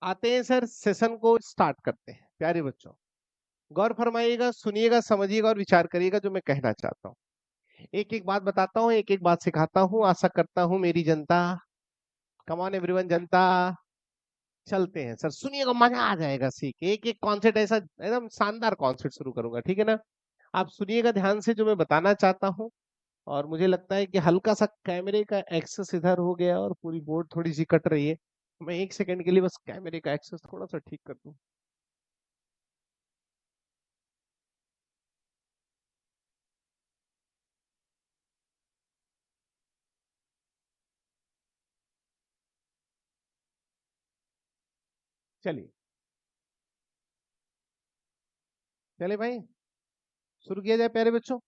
आते हैं sir, session को स्टार्ट करते हैं। प्यारे बच्चों, गौर फरमाइएगा, सुनिएगा, समझिएगा और विचार करिएगा जो मैं कहना चाहता हूँ। एक एक बात बताता हूँ, एक एक बात सिखाता हूँ। आशा करता हूँ मेरी जनता, कम ऑन एवरीवन जनता, चलते हैं सर। सुनिएगा, मजा आ जाएगा सीख के। एक एक कॉन्सेप्ट ऐसा एकदम शानदार कॉन्सेप्ट शुरू करूंगा, ठीक है ना। आप सुनिएगा ध्यान से जो मैं बताना चाहता हूँ। और मुझे लगता है कि हल्का सा कैमरे का एक्सेस इधर हो गया और पूरी बोर्ड थोड़ी सी कट रही है। मैं एक सेकंड के लिए बस कैमरे का एक्सेस थोड़ा सा ठीक कर दूं। चलिए, चले भाई, शुरू किया जाए प्यारे बच्चों।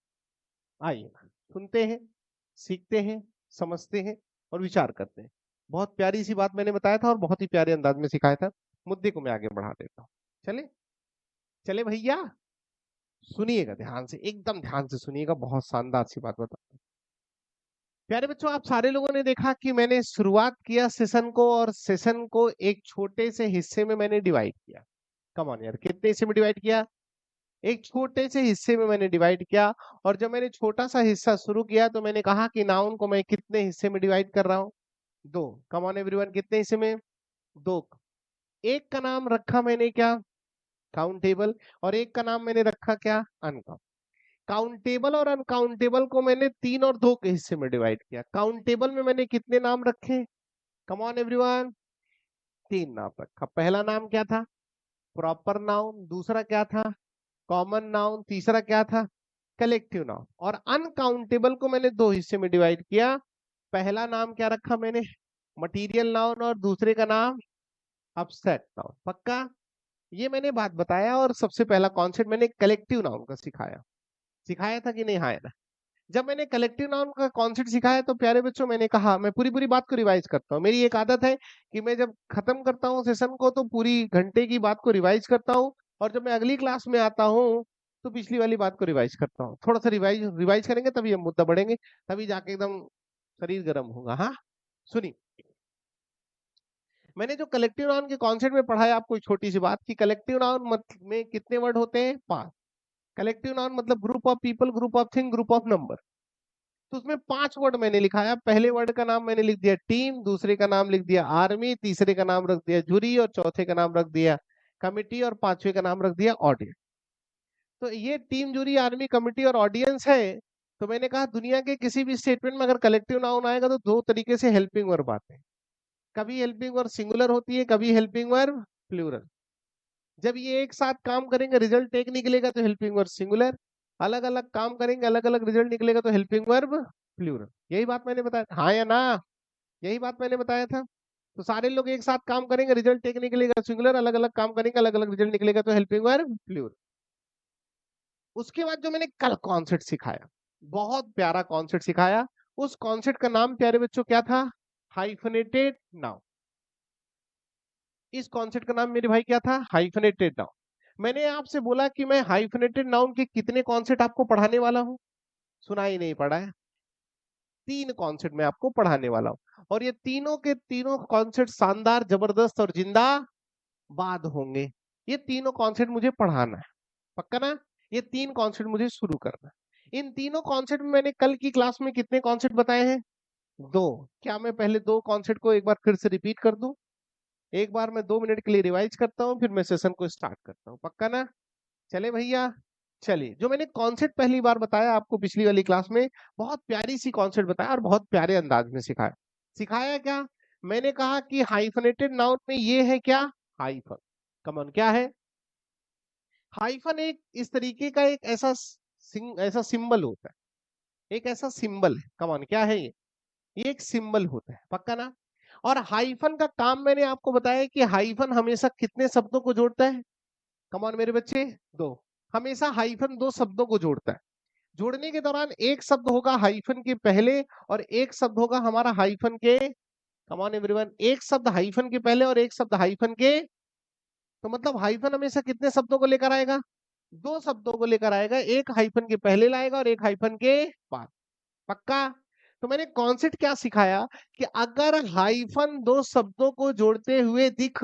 आइए, सुनते हैं, सीखते हैं, समझते हैं और विचार करते हैं। बहुत प्यारी सी बात मैंने बताया था और बहुत ही प्यारे अंदाज में सिखाया था। मुद्दे को मैं आगे बढ़ा देता हूँ। चले, चले भैया, सुनिएगा ध्यान से, एकदम ध्यान से सुनिएगा। बहुत शानदार सी बात बता। प्यारे बच्चों, आप सारे लोगों ने देखा कि मैंने शुरुआत किया सेशन को, और सेशन को एक छोटे से हिस्से में मैंने डिवाइड किया। कम ऑन यार, कितने हिस्से में डिवाइड किया? एक छोटे से हिस्से में मैंने डिवाइड किया। और जब मैंने छोटा सा हिस्सा शुरू किया तो मैंने कहा कि नाउन को मैं कितने हिस्से में डिवाइड कर रहा हूँ? दो। कम ऑन एवरीवन, कितने हिस्से में? दो। एक का नाम रखा मैंने क्या? काउंटेबल। और एक का नाम मैंने रखा क्या? अनकाउंट। काउंटेबल और अनकाउंटेबल को मैंने तीन और दो के हिस्से में डिवाइड किया। काउंटेबल में मैंने कितने नाम रखे? कम ऑन एवरीवन, तीन नाम रखा। पहला नाम क्या था? Proper noun. दूसरा क्या था? Common noun. तीसरा क्या था? Collective noun. और अनकाउंटेबल को मैंने दो हिस्से में डिवाइड किया। पहला नाम क्या रखा मैंने? Material noun. और दूसरे का नाम अब्स्ट्रैक्ट नाउन। पक्का? ये मैंने बात बताया। और सबसे पहला कॉन्सेप्ट मैंने कलेक्टिव नाउन का सिखाया। सिखाया था कि नहीं? हाँ ना। जब मैंने कलेक्टिव नाउन का कॉन्सेप्ट सिखाया तो प्यारे बच्चों मैंने कहा, मैं पूरी पूरी बात को रिवाइज करता हूँ। मेरी एक आदत है कि मैं जब खत्म करता हूँ सेशन को तो पूरी घंटे की बात को रिवाइज करता हूँ। और जब मैं अगली क्लास में आता हूँ तो पिछली वाली बात को रिवाइज करता हूँ। थोड़ा सा रिवाइज रिवाइज करेंगे तभी हम मुद्दा बढ़ेंगे, तभी जाके एकदम शरीर गर्म होगा। हाँ, सुनिए, मैंने जो कलेक्टिव नाउन के कॉन्सेप्ट में पढ़ा है आपको एक छोटी सी बात, कि कलेक्टिव नाउन में कितने वर्ड होते हैं? पांच। कलेक्टिव नाउन मतलब group of people, group of thing, group of number. तो उसमें पांच वर्ड मैंने लिखाया। पहले वर्ड का नाम मैंने लिख दिया टीम, दूसरे का नाम लिख दिया आर्मी, तीसरे का नाम रख दिया जूरी, और चौथे का नाम रख दिया कमिटी, और पांचवे का नाम रख दिया ऑडियंस। तो ये टीम, जूरी, आर्मी, कमिटी और ऑडियंस है। तो मैंने कहा दुनिया के किसी भी स्टेटमेंट में अगर कलेक्टिव नाउन आएगा तो दो तरीके से हेल्पिंग वर्ब आते हैं। कभी हेल्पिंग वर्ब सिंगुलर होती है, कभी हेल्पिंग वर्ब प्लूरल। जब ये एक साथ काम करेंगे रिजल्ट एक निकलेगा तो हेल्पिंग वर्ब सिंगुलर। अलग अलग काम करेंगे अलग अलग रिजल्ट निकलेगा तो हेल्पिंग वर्ब प्लूरल। यही बात मैंने बताया, हाँ या ना? यही बात मैंने बताया था। तो सारे लोग एक साथ काम करेंगे रिजल्ट एक निकलेगा सिंगुलर, अलग अलग काम करेंगे अलग अलग रिजल्ट निकलेगा तो हेल्पिंग वर्ब प्लूरल। उसके बाद जो मैंने कल कॉन्सेप्ट सिखाया, बहुत प्यारा कॉन्सेप्ट सिखाया। उस कॉन्सेप्ट का नाम प्यारे बच्चों क्या था? Hyphenated noun. इस कॉन्सेप्ट का नाम मेरे भाई क्या था? Hyphenated noun. मैंने आपसे बोला कि मैं हाइफनेटेड नाउन के कितने कॉन्सेप्ट आपको पढ़ाने वाला हूं? सुना ही नहीं पड़ा है। तीन कॉन्सेप्ट मैं आपको पढ़ाने वाला हूं, और ये तीनों के तीनों कॉन्सेप्ट शानदार, जबरदस्त और जिंदाबाद होंगे। ये तीनों कॉन्सेप्ट मुझे पढ़ाना है, पक्का ना? ये तीन कॉन्सेप्ट मुझे शुरू करना है। इन तीनों कॉन्सेप्ट में मैंने कल की क्लास में कितने कॉन्सेप्ट बताए हैं? दो। क्या मैं पहले दो कॉन्सेप्ट को एक बार फिर से रिपीट कर दूं? एक बार मैं 2 मिनट के लिए रिवाइज करता हूँ, फिर मैं सेशन को स्टार्ट करता हूँ। पक्का ना? चले भैया, चलिए। जो मैंने कॉन्सेप्ट पहली बार बताया आपको पिछली वाली क्लास में, बहुत प्यारी सी कॉन्सेप्ट बताया और बहुत प्यारे अंदाज में सिखाया। सिखाया क्या? मैंने कहा कि हाइफनेटेड नाउन में ये है क्या? हाइफन। कमन क्या है? हाइफन एक इस तरीके का एक ऐसा ऐसा सिंबल होता है। एक ऐसा सिंबल है। कमन क्या है ये एक सिंबल होता है। पक्का ना? और हाइफन का काम मैंने आपको बताया कि हाइफन हमेशा कितने शब्दों को जोड़ता है? कमान मेरे बच्चे, दो। हमेशा हाइफन दो शब्दों को जोड़ता है। जोड़ने के दौरान एक शब्द होगा हाइफन के पहले और एक शब्द होगा हमारा हाइफन के, कमान एवरीवन, एक शब्द हाइफन के पहले और एक शब्द हाइफन के। तो मतलब हाइफन हमेशा कितने शब्दों को लेकर आएगा? दो शब्दों को लेकर आएगा। एक हाइफन के पहले लाएगा और एक हाइफन के बाद। पक्का? तो मैंने कॉन्सेप्ट क्या सिखाया कि अगर हाइफन दो शब्दों को जोड़ते हुए दिख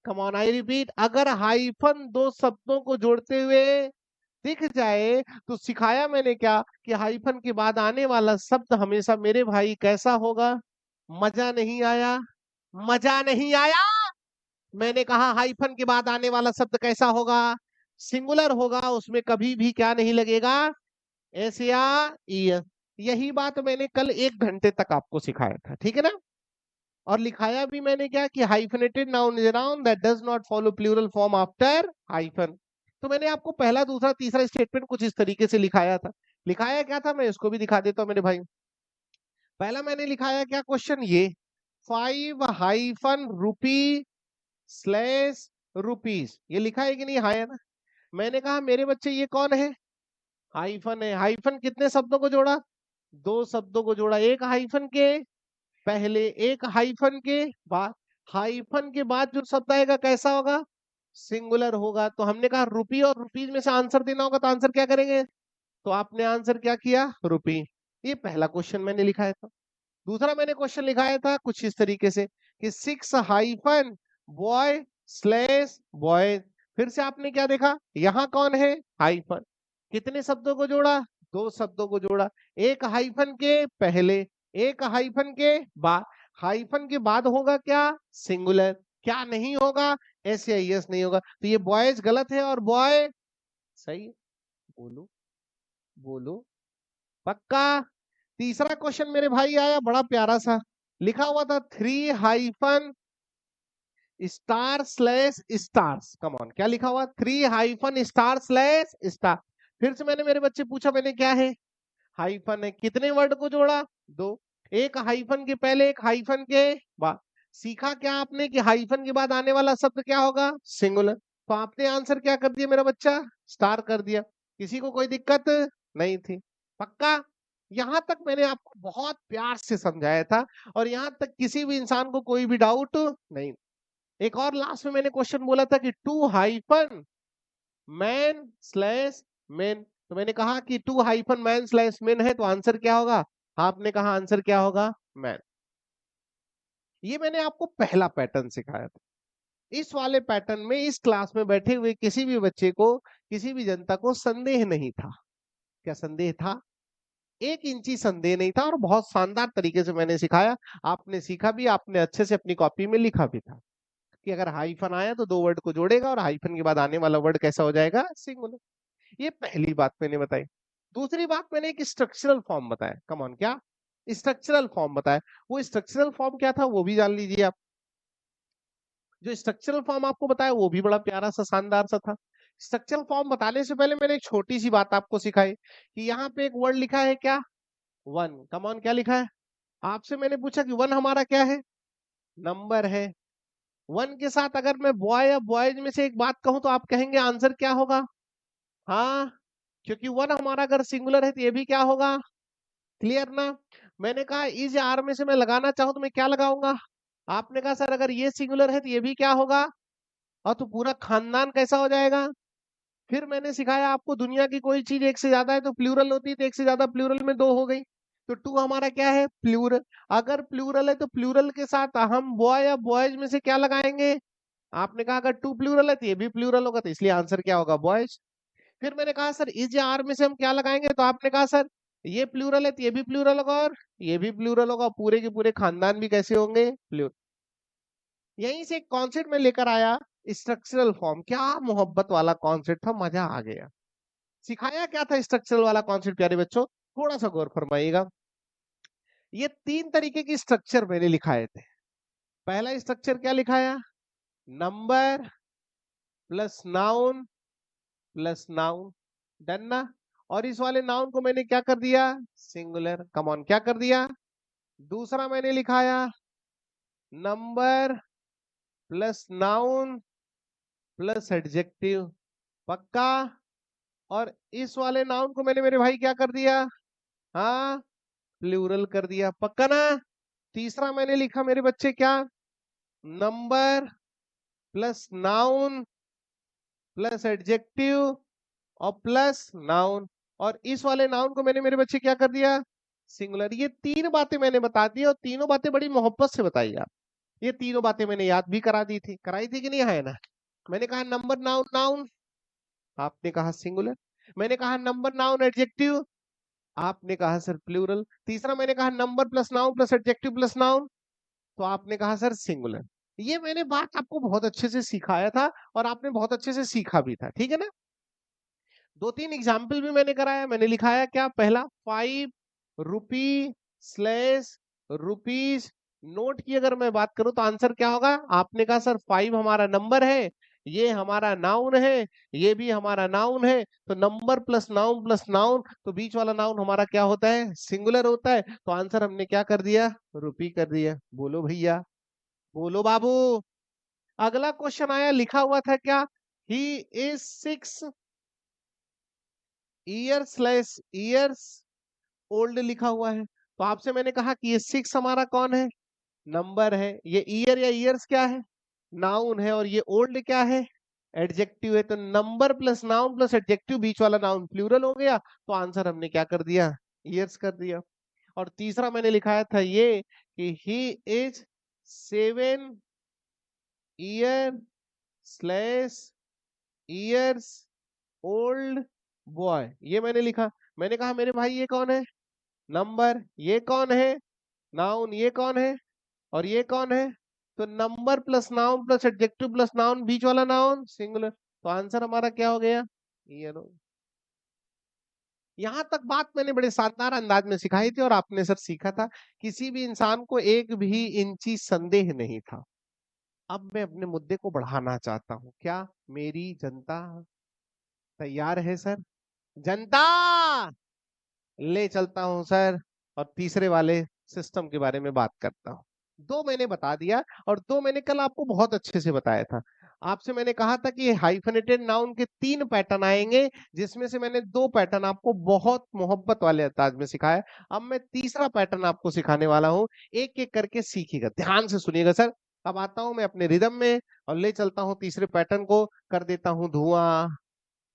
कम ऑन आई रिपीट, अगर हाइफन दो शब्दों को जोड़ते हुए दिख जाए तो सिखाया मैंने क्या कि हाइफन के बाद आने वाला शब्द हमेशा मेरे भाई कैसा होगा? मजा नहीं आया? मजा नहीं आया? मैंने कहा हाइफन के बाद आने वाला शब्द कैसा होगा? सिंगुलर होगा, उसमें कभी भी क्या नहीं लगेगा? एस या ई। यही बात मैंने कल 1 घंटे तक आपको सिखाया था, ठीक है ना? और लिखाया भी मैंने क्या कि hyphenated noun is a noun that does not follow plural form after hyphen. तो मैंने आपको पहला दूसरा तीसरा स्टेटमेंट कुछ इस तरीके से लिखाया था। लिखाया क्या था मैं इसको भी दिखा देता हूं मेरे भाई। पहला मैंने लिखाया क्या क्वेश्चन, ये 5-रूपी/रुपीज, ये लिखा है कि नहीं? हाय है ना? मैंने कहा मेरे बच्चे ये कौन है? हाइफन है। हाइफन कितने शब्दों को जोड़ा? 2 शब्दों को जोड़ा, एक हाइफन के पहले एक हाइफन के बाद। हाइफन के बाद जो शब्द आएगा कैसा होगा? सिंगुलर होगा। तो हमने कहा रुपी और रुपीज में से आंसर देना होगा, तो आंसर क्या करेंगे? तो आपने आंसर क्या किया? रुपी। ये पहला क्वेश्चन मैंने लिखाया था। दूसरा मैंने क्वेश्चन लिखाया था कुछ इस तरीके से कि 6-बॉय/बॉयज। फिर से आपने क्या देखा, यहां कौन है? हाइफन। कितने शब्दों को जोड़ा? 2 शब्दों को जोड़ा, एक हाइफन के पहले एक हाइफन के बाद। हाइफन के बाद होगा क्या? सिंगुलर। क्या नहीं होगा? एस या यस नहीं होगा। तो ये बॉयज गलत है और बॉय सही है। बोलो बोलो, पक्का? तीसरा क्वेश्चन मेरे भाई आया बड़ा प्यारा सा, लिखा हुआ था 3-स्टार/स्टार्स। कम ऑन, क्या लिखा हुआ? 3-स्टार/स्टार। फिर से मैंने मेरे बच्चे पूछा, मैंने क्या है? हाइफन है। कितने वर्ड को जोड़ा? 2, एक हाइफन के पहले एक हाइफन के बाद। सीखा क्या आपने कि हाइफन के बाद आने वाला शब्द क्या होगा? सिंगुलर। तो आपने आंसर क्या कर दिया मेरा बच्चा? स्टार कर दिया। किसी को कोई दिक्कत नहीं थी? पक्का? यहां तक मैंने आपको बहुत प्यार से समझाया था और यहां तक किसी भी इंसान को कोई भी डाउट नहीं। एक और लास्ट में मैंने क्वेश्चन बोला था कि 2-मैन/मेन। तो मैंने कहा कि 2-मैन/मेन है, तो आंसर क्या होगा? आपने कहा आंसर क्या होगा? मैन। ये मैंने आपको पहला पैटर्न सिखाया था। इस वाले पैटर्न में इस क्लास में बैठे हुए किसी भी बच्चे को, किसी भी जनता को संदेह नहीं था। क्या संदेह था? 1 इंची संदेह नहीं था और बहुत शानदार तरीके से मैंने सिखाया। आपने सीखा भी, आपने अच्छे से अपनी कॉपी में लिखा भी था कि अगर हाइफन आया तो 2 वर्ड को जोड़ेगा और हाइफन के बाद आने वाला वर्ड कैसा हो जाएगा? सिंगुलर। ये पहली बात मैंने बताई। दूसरी बात मैंने एक स्ट्रक्चरल फॉर्म बताया। कम ऑन, क्या? स्ट्रक्चरल फॉर्म बताया। वो स्ट्रक्चरल फॉर्म क्या था वो भी जान लीजिए आप। जो स्ट्रक्चरल फॉर्म आपको बताया वो भी बड़ा प्यारा सा शानदार सा था। स्ट्रक्चरल फॉर्म बताने से पहले मैंने एक छोटी सी बात आपको सिखाई कि यहाँ पे एक वर्ड लिखा है क्या? वन। कम ऑन, क्या लिखा है? आपसे मैंने पूछा कि वन हमारा क्या है? नंबर है। वन के साथ अगर मैं बॉय या बॉयज में से एक बात कहूं तो आप कहेंगे आंसर क्या होगा? हाँ, क्योंकि वन हमारा अगर सिंगुलर है तो ये भी क्या होगा? क्लियर ना? मैंने कहा इज आर में से मैं लगाना चाहूं तो मैं क्या लगाऊंगा? आपने कहा सर अगर ये सिंगुलर है तो ये भी क्या होगा? और तो पूरा खानदान कैसा हो जाएगा? फिर मैंने सिखाया आपको दुनिया की कोई चीज एक से ज्यादा है तो प्लूरल होती है, तो एक से ज्यादा प्लूरल में 2 हो गई। तो 2 हमारा क्या है? प्लूरल। अगर प्लूरल है तो प्लूरल के साथ हम बॉय या बॉयज में से क्या लगाएंगे? आपने कहा अगर 2 प्लूरल है तो ये भी प्लूरल होगा, तो इसलिए आंसर क्या होगा? बॉयज। फिर मैंने कहा सर इज या आर में से हम क्या लगाएंगे? तो आपने कहा सर ये प्लूरल है तो ये भी प्लूरल होगा और ये भी प्लूरल होगा, पूरे के पूरे खानदान भी कैसे होंगे? प्लूरल। यहीं से एक कॉन्सेप्ट में लेकर आया, स्ट्रक्चरल फॉर्म। क्या मोहब्बत वाला कॉन्सेप्ट था, मजा आ गया। सिखाया क्या था स्ट्रक्चरल वाला कॉन्सेप्ट प्यारे बच्चों? थोड़ा सा गौर फरमाइएगा। ये 3 तरीके की स्ट्रक्चर मैंने लिखाए थे। पहला स्ट्रक्चर क्या लिखाया? Number plus noun plus noun. Done ना? और इस वाले नाउन को मैंने क्या कर दिया? सिंगुलर। कम ऑन, क्या कर दिया? दूसरा मैंने लिखाया number plus noun plus adjective. पक्का? और इस वाले नाउन को मैंने मेरे भाई क्या कर दिया? हाँ, प्लूरल कर दिया। पक्का ना? तीसरा मैंने लिखा मेरे बच्चे क्या? Number plus noun plus adjective और प्लस नाउन। और इस वाले नाउन को मैंने मेरे बच्चे क्या कर दिया? सिंगुलर। ये 3 बातें मैंने बता दी और तीनों बातें बड़ी मोहब्बत से बताई आप। ये तीनों बातें मैंने याद भी करा दी थी, कराई थी कि नहीं है ना। मैंने कहा नंबर नाउन नाउन, आपने कहा सिंगुलर। मैंने कहा नंबर नाउन एडजेक्टिव, आपने कहा सर प्लूरल। तीसरा मैंने कहा number plus noun plus adjective plus noun, तो आपने कहा सर सिंगुलर। ये मैंने बात आपको बहुत अच्छे से सिखाया था और आपने बहुत अच्छे से सीखा भी था, ठीक है ना। 2-3 एग्जाम्पल भी मैंने कराया, मैंने लिखाया क्या, पहला 5 रुपी स्लैश रुपीज नोट की अगर मैं बात करूं तो आंसर क्या होगा। आपने कहा सर 5 हमारा नंबर है, ये हमारा नाउन है, ये भी हमारा नाउन है, तो नंबर प्लस नाउन, तो बीच वाला नाउन हमारा क्या होता है, सिंगुलर होता है, तो आंसर हमने क्या कर दिया, रुपी कर दिया। बोलो भैया, बोलो बाबू। अगला क्वेश्चन आया, लिखा हुआ था क्या, ही इज 6 ईयर्स ओल्ड लिखा हुआ है, तो आपसे मैंने कहा कि ये 6 हमारा कौन है, नंबर है, ये ईयर या ईयर्स क्या है, नाउन है, और ये ओल्ड क्या है, एडजेक्टिव है। तो number plus noun plus adjective, बीच वाला नाउन प्लूरल हो गया, तो आंसर हमने क्या कर दिया, ईयर्स कर दिया। और तीसरा मैंने लिखाया था ये कि he is 7 year slash years old boy, ये मैंने लिखा। मैंने कहा मेरे भाई ये कौन है, नंबर, ये कौन है, नाउन, ये कौन है, और ये कौन है, तो number plus noun plus adjective plus noun, बीच वाला नाउन सिंगुलर, तो आंसर हमारा क्या हो गया, ईयर। यहां तक बात मैंने बड़े शानदार अंदाज में सिखाई थी और आपने सर सीखा था, किसी भी इंसान को एक भी इंची संदेह नहीं था। अब मैं अपने मुद्दे को बढ़ाना चाहता हूं, क्या मेरी जनता तैयार है सर, जनता, ले चलता हूं सर, और तीसरे वाले सिस्टम के बारे में बात करता हूं। दो मैंने बता दिया, और दो मैंने कल आपको बहुत अच्छे से बताया था। आपसे मैंने कहा था कि हाइफनेटेड नाउन के 3 पैटर्न आएंगे, जिसमें से मैंने 2 पैटर्न आपको बहुत मोहब्बत वाले अंदाज में सिखाया। अब मैं तीसरा पैटर्न आपको सिखाने वाला हूं, एक एक करके सीखिएगा, ध्यान से सुनिएगा सर। अब आता हूं मैं अपने रिदम में और ले चलता हूं तीसरे पैटर्न को, कर देता हूं धुआं,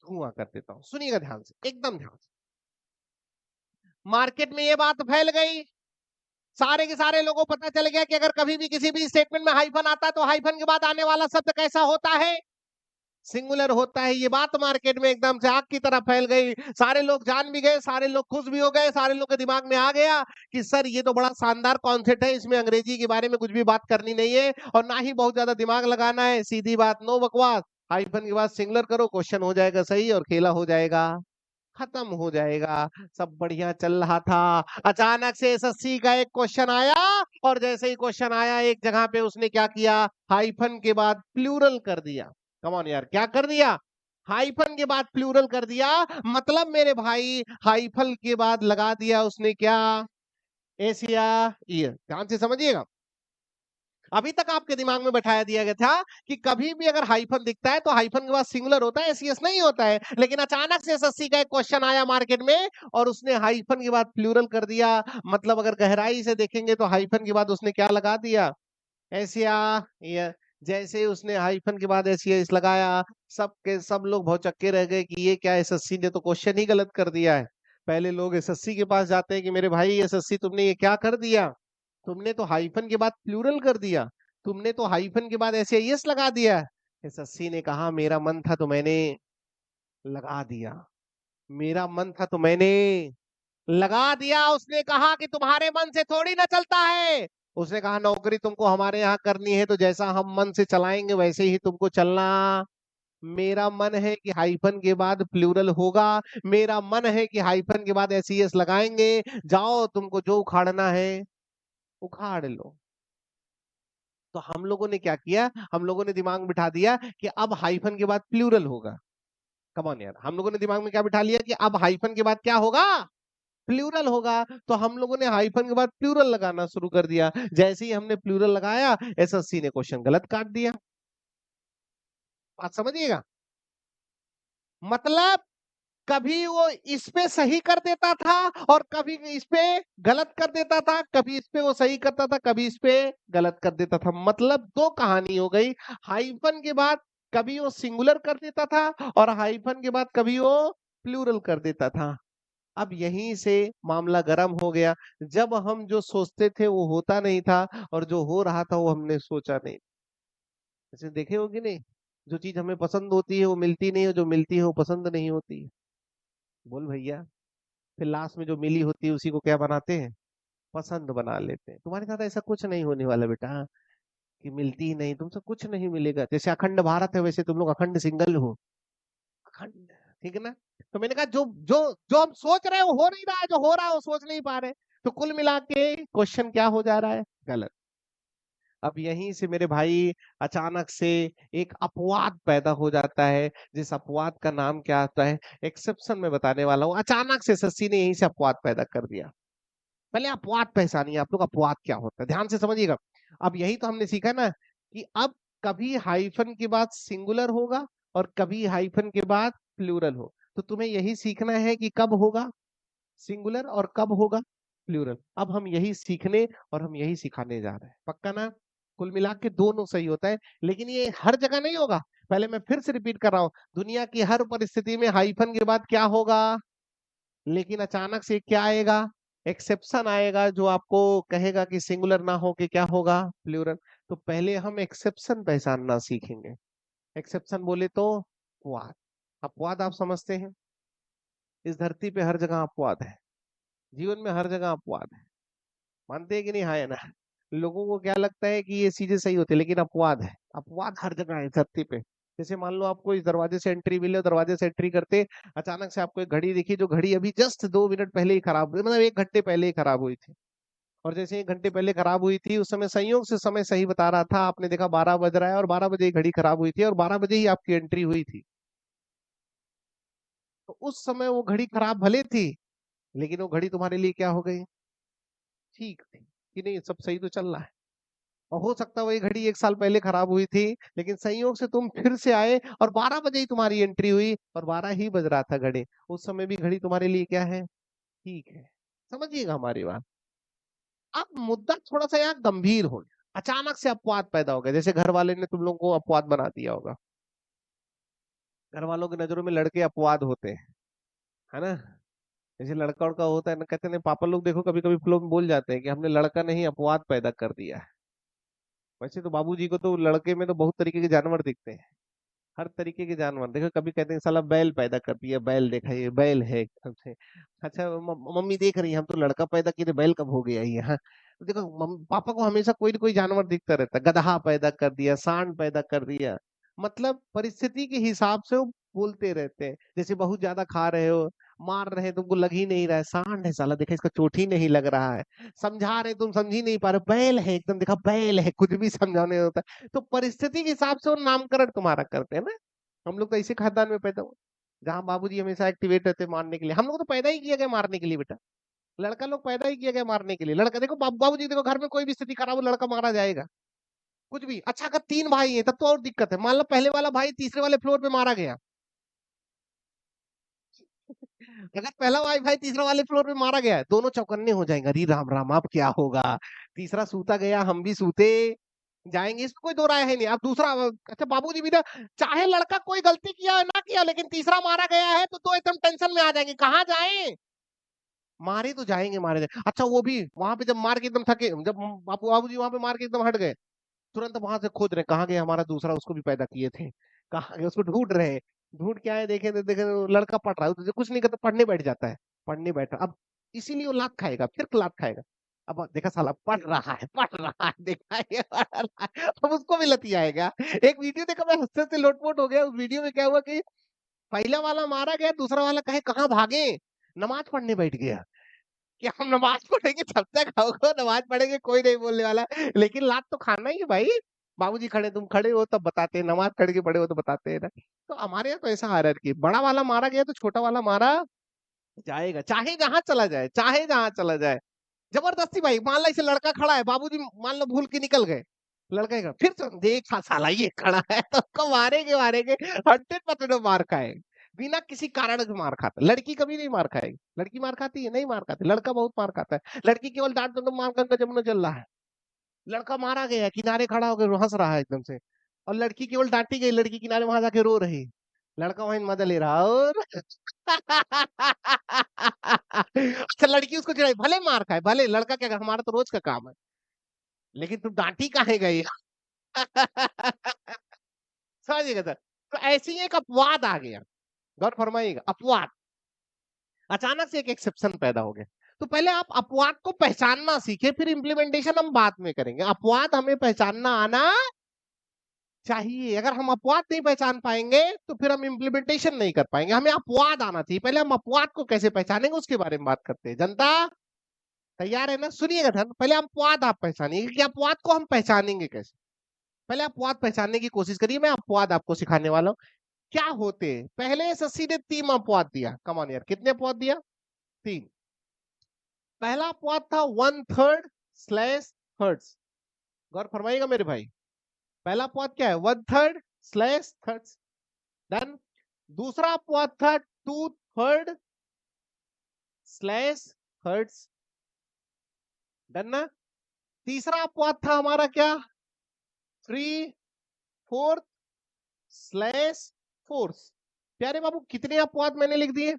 धुआं कर देता हूं। सुनिएगा ध्यान से, एकदम ध्यान से। मार्केट में ये बात फैल गई, सारे के सारे लोगों को पता चल गया कि अगर कभी भी किसी भी स्टेटमेंट में हाइफन आता है तो हाइफन के बाद आने वाला शब्द कैसा होता है, सिंगुलर होता है। ये बात मार्केट में एकदम से आग की तरह फैल गई, सारे लोग जान भी गए, सारे लोग खुश भी हो गए, सारे लोग के दिमाग में आ गया कि सर ये तो बड़ा शानदार कॉन्सेप्ट है, इसमें अंग्रेजी के बारे में कुछ भी बात करनी नहीं है और ना ही बहुत ज्यादा दिमाग लगाना है, सीधी बात, नो बकवास, हाइफन के बाद सिंगुलर करो, क्वेश्चन हो जाएगा सही और खेला हो जाएगा, खत्म हो जाएगा। सब बढ़िया चल रहा था, अचानक से एसएससी का एक क्वेश्चन आया, और जैसे ही क्वेश्चन आया एक जगह पे उसने क्या किया, हाइफन के बाद प्लूरल कर दिया। कम ऑन यार, क्या कर दिया, हाइफन के बाद प्लूरल कर दिया, मतलब मेरे भाई हाइफन के बाद लगा दिया उसने क्या, एशिया ईयर। ध्यान से समझिएगा, अभी तक आपके दिमाग में बैठाया दिया गया था कि कभी भी अगर हाइफन दिखता है तो हाइफन के बाद सिंगुलर होता है, एसीएस नहीं होता है, लेकिन अचानक से एसएससी का एक क्वेश्चन आया मार्केट में और उसने हाइफन के बाद प्लूरल कर दिया। मतलब अगर गहराई से देखेंगे तो हाइफन के बाद उसने क्या लगा दिया, एशिया ईयर। जैसे उसने हाइफन के बाद एशिया लगाया, सब के सब लोग भौचक्के रह गए कि ये क्या, एसएससी ने तो क्वेश्चन ही गलत कर दिया है। पहले लोग एसएससी के पास जाते हैं कि मेरे भाई एसएससी तुमने ये क्या कर दिया, तुमने तो हाइफन के बाद प्लूरल कर दिया, तुमने तो हाइफन के बाद ऐसे यस लगा दिया। एसएससी ने कहा मेरा मन था तो मैंने लगा दिया, मेरा मन था तो मैंने लगा दिया। उसने कहा कि तुम्हारे मन से थोड़ी ना चलता है, उसने कहा नौकरी तुमको हमारे यहाँ करनी है तो जैसा हम मन से चलाएंगे वैसे ही तुमको चलना। मेरा मन है कि हाइफन के बाद प्लूरल होगा, मेरा मन है कि हाइफन के बाद एस लगाएंगे, जाओ तुमको जो उखाड़ना है उखाड़ लो। तो हम लोगों ने क्या किया, हम लोगों ने दिमाग में बिठा दिया कि अब हाइफन के बाद प्लूरल होगा। कम ऑन यार, हम लोगों ने दिमाग में क्या बिठा लिया कि अब हाइफन के बाद क्या होगा, प्लूरल होगा। तो हम लोगों ने हाइफन के बाद प्लूरल लगाना शुरू कर दिया। जैसे ही हमने प्लूरल लगाया एसएससी ने क्वेश्चन गलत काट दिया। बात समझिएगा, मतलब कभी वो इस पे सही कर देता था और कभी इस पे गलत कर देता था, कभी इस पे वो सही करता था, कभी इस पे गलत कर देता था। मतलब दो कहानी हो गई, हाइफन के बाद कभी वो सिंगुलर कर देता था और हाइफन के बाद कभी वो प्लूरल कर देता था। अब यहीं से मामला गर्म हो गया। जब हम जो सोचते थे वो होता नहीं था, और जो हो रहा था वो हमने सोचा नहीं। ऐसे देखे होगी नहीं, जो चीज हमें पसंद होती है वो मिलती नहीं है, जो मिलती है वो पसंद नहीं होती है। बोल भैया। फिर लास्ट में जो मिली होती है उसी को क्या बनाते हैं, पसंद बना लेते हैं। तुम्हारे साथ ऐसा कुछ नहीं होने वाला बेटा, कि मिलती ही नहीं, तुमसे कुछ नहीं मिलेगा। जैसे अखंड भारत है वैसे तुम लोग अखंड सिंगल हो। अखंड, ठीक है ना। तो मैंने कहा जो जो जो हम सोच रहे हैं वो हो नहीं रहा है, जो हो रहा है वो सोच नहीं पा रहे। तो कुल मिला के क्वेश्चन क्या हो जा रहा है, गलत। अब यहीं से मेरे भाई अचानक से एक अपवाद पैदा हो जाता है, जिस अपवाद का नाम क्या आता है, एक्सेप्शन में बताने वाला हूँ। अचानक से सस्सी ने यहीं से अपवाद पैदा कर दिया। पहले अपवाद पहचानिए आप लोग, अपवाद क्या होता है, ध्यान से समझिएगा। अब यही तो हमने सीखा ना, कि अब कभी हाइफन के बाद सिंगुलर होगा और कभी हाइफन के बाद प्लूरल हो। तो तुम्हें यही सीखना है कि कब होगा सिंगुलर और कब होगा प्लूरल। अब हम यही सीखने और हम यही सिखाने जा रहे हैं, पक्का ना। कुल मिला के दोनों सही होता है, लेकिन ये हर जगह नहीं होगा। पहले मैं फिर से रिपीट कर रहा हूं, दुनिया की हर परिस्थिति में हाइफन के बाद क्या होगा, लेकिन अचानक से क्या आएगा, एक्सेप्शन आएगा, जो आपको कहेगा कि सिंगुलर ना हो के क्या होगा, प्लूरल। तो पहले हम एक्सेप्शन पहचानना सीखेंगे। एक्सेप्शन बोले तो अपवाद। अपवाद आप समझते हैं, इस धरती पे हर जगह अपवाद है, जीवन में हर जगह अपवाद है। मानते हैं कि नहीं, हाँ है ना। लोगों को क्या लगता है कि ये चीजें सही होती है, लेकिन अपवाद है, अपवाद हर जगह है धरती पे। जैसे मान लो आपको इस दरवाजे से एंट्री मिले, दरवाजे से एंट्री करते अचानक से आपको एक घड़ी दिखी, जो घड़ी अभी जस्ट 2 मिनट पहले ही खराब हुई, मतलब 1 घंटे पहले ही खराब हुई थी। और जैसे 1 घंटे पहले खराब हुई थी, उस समय संयोग से समय सही बता रहा था, आपने देखा 12 बज रहा है और 12 बजे ही घड़ी खराब हुई थी और 12 बजे ही आपकी एंट्री हुई थी। तो उस समय वो घड़ी खराब भले थी, लेकिन वो घड़ी तुम्हारे लिए क्या हो गई, ठीक थी, कि नहीं, सब सही तो चल रहा है। और हो सकता है वही घड़ी 1 साल पहले खराब हुई थी, लेकिन संयोग से तुम फिर से आए और 12 बजे ही तुम्हारी एंट्री हुई और 12 ही बज रहा था घड़ी, उस समय भी घड़ी तुम्हारे लिए क्या है, ठीक है। समझिएगा हमारी बात। अब मुद्दा थोड़ा सा यहाँ गंभीर हो गया, अचानक से अपवाद पैदा हो गया। जैसे घर वाले ने तुम लोगों को अपवाद बना दिया होगा, घर वालों की नजरों में लड़के अपवाद होते हैं, है ना। जैसे लड़का उड़का होता है ना, कहते हैं पापा लोग देखो कभी कभी फ्लो में बोल जाते हैं कि हमने लड़का नहीं अपवाद पैदा कर दिया है। वैसे तो बाबूजी को तो लड़के में तो बहुत तरीके के जानवर दिखते हैं, हर तरीके के जानवर देखो। कभी कहते हैं साला बैल पैदा कर दिया, बैल देखा, ये बैल है एकदम से। अच्छा मम्मी देख रही है, हम तो लड़का पैदा किए थे, बैल कब हो गया ये, हाँ। तो देखो पापा को हमेशा कोई ना कोई जानवर दिखता रहता है, गधा पैदा कर दिया, सांड पैदा कर दिया। मतलब परिस्थिति के हिसाब से वो बोलते रहते हैं। जैसे बहुत ज्यादा खा रहे हो, मार रहे हैं, तुमको लग ही नहीं रहा है, सांड है साला, देखा इसका चोट ही नहीं लग रहा है। समझा रहे तुम समझ ही नहीं पा रहे, बैल है एकदम, देखा बैल है, कुछ भी समझाने होता है। तो परिस्थिति के हिसाब से वो नामकरण तुम्हारा करते हैं ना। हम लोग तो ऐसे खानदान में पैदा हुए, जहाँ बाबूजी हमेशा एक्टिवेट रहते हैं मारने के लिए। हम लोग तो पैदा ही किया गया मारने के लिए बेटा, लड़का लोग पैदा ही किया गया मारने के लिए। लड़का देखो, बाबूजी देखो, घर में कोई भी स्थिति खराब हो, लड़का मारा जाएगा, कुछ भी। अच्छा अगर 3 भाई हैं तब तो और दिक्कत है, मान लो पहले वाला भाई तीसरे वाले फ्लोर पे मारा गया। अगर पहला भाई भाई तीसरा वाले फ्लोर पे मारा गया है, दोनों चौकन्ने हो जाएंगे, अरे राम राम अब क्या होगा। तीसरा सूता गया, हम भी सूते जाएंगे, इसमें कोई दो राय है नहीं। अब दूसरा, अच्छा बाबूजी भी ना, चाहे लड़का कोई गलती किया है ना किया, लेकिन तीसरा मारा गया है तो एकदम टेंशन में आ जाएंगे, कहाँ जाए, मारे तो जाएंगे, मारे जाए। अच्छा वो भी वहां पे जब मार के एकदम थके, जब बाबूजी वहां पे मार के एकदम हट गए, तुरंत वहां से खोज रहे कहाँ गया हमारा दूसरा, उसको भी पैदा किए थे, कहाँ गया, उसको ढूंढ रहे हैं। ढूंढ के आए, देखे तो देखे तो लड़का पढ़ रहा है, तो कुछ नहीं करता, पढ़ने बैठ जाता है, पढ़ने बैठा। अब इसीलिए वो लात खाएगा, फिर लात खाएगा। अब देखा साला पढ़ रहा है, पढ़ रहा है, देखा ये पढ़ रहा है, अब उसको भी लती आएगा। एक वीडियो देखा मैं, हंसते हंसते लोटपोट हो गया। उस वीडियो में क्या हुआ कि पहला वाला मारा गया, दूसरा वाला कहे कहाँ भागे, नमाज पढ़ने बैठ गया, कि हम नमाज पढ़ेंगे तब तक हमको नमाज पढ़ेंगे, कोई नहीं बोलने वाला, लेकिन लात तो खाना ही है भाई। बाबूजी खड़े, तुम खड़े हो तब बताते हैं, नमाज पढ़ के पड़े हो तो बताते हैं ना। तो हमारे यहाँ तो ऐसा हायरार्की, बड़ा वाला मारा गया तो छोटा वाला मारा जाएगा, चाहे जहां चला जाए, चाहे जहां चला जाए। जबरदस्ती भाई, मान लो इसे लड़का खड़ा है, बाबूजी मान लो भूल के निकल गए, लड़का का फिर तो देखा साला ये खड़ा है तो उसको मारेंगे, मारेंगे 100% मार खाएगा, बिना किसी कारण के मार खाता। लड़की कभी नहीं मार खाएगी, लड़की मार खाती है, नहीं मार खाती, लड़का बहुत मार खाता है। लड़की केवल डांट दो तो मार का जमुना चल रहा है, लड़का मारा गया किनारे खड़ा होकर हंस रहा है एकदम से, और लड़की केवल डांटी गई, लड़की किनारे वहां जाके रो रही, लड़का वहीं मजा ले रहा, और अच्छा, लड़की उसको चिढ़ाई, भले मार खाए, भले लड़का क्या, हमारा तो रोज का काम है, लेकिन तुम डांटी काहे गई? समझिएगा सर। तो ऐसे ही एक अपवाद आ गया, गौर फरमाइएगा, अपवाद। अचानक से एक एक्सेप्शन पैदा हो गया। तो पहले आप अपवाद को पहचानना सीखे, फिर इंप्लीमेंटेशन हम बाद में करेंगे। अपवाद हमें पहचानना आना चाहिए। अगर हम अपवाद नहीं पहचान पाएंगे तो फिर हम इंप्लीमेंटेशन नहीं कर पाएंगे। हमें अपवाद आना चाहिए। पहले हम अपवाद को कैसे पहचानेंगे उसके बारे में बात करते हैं। जनता तैयार है ना? सुनिएगा धन, पहले अपवाद आप पहचानिए कि अपवाद को हम पहचानेंगे कैसे। पहले अपवाद पहचानने की कोशिश करिए। मैं अपवाद आपको सिखाने वाला हूँ क्या होते हैं। पहले शशि ने 3 अपवाद दिया। कम ऑन यार, कितने अपवाद दिया? 3। पहला अपवाद था 1/3 स्लैश थर्ड्स। गौर फरमाइएगा मेरे भाई, पहला अपवाद क्या है? 1/3 स्लैश थर्ड्स। डन। दूसरा अपवाद था 2/3 स्लैश थर्ड्स। डन ना? तीसरा अपवाद था हमारा क्या? 3/4 स्लैश फोर्स। प्यारे बाबू, कितने अपवाद मैंने लिख दिए?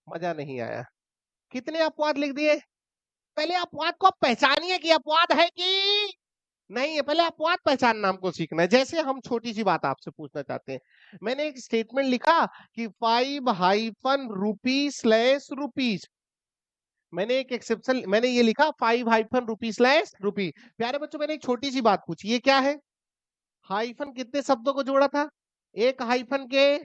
मजा नहीं आया। कितने अपवाद लिख दिए? पहले अपवाद को आप पहचानिए कि अपवाद है कि नहीं है। पहले अपवाद पहचानना हमको सीखना है। जैसे हम छोटी सी बात आपसे पूछना चाहते हैं, मैंने एक स्टेटमेंट लिखा कि 5 - रुपी रुपीज। मैंने एक एक्सेप्शन, मैंने ये लिखा 5 - रुपी। प्यारे बच्चों, मैंने एक छोटी सी बात पूछी, ये क्या है? हाइफन कितने शब्दों को जोड़ा था? एक हाइफन के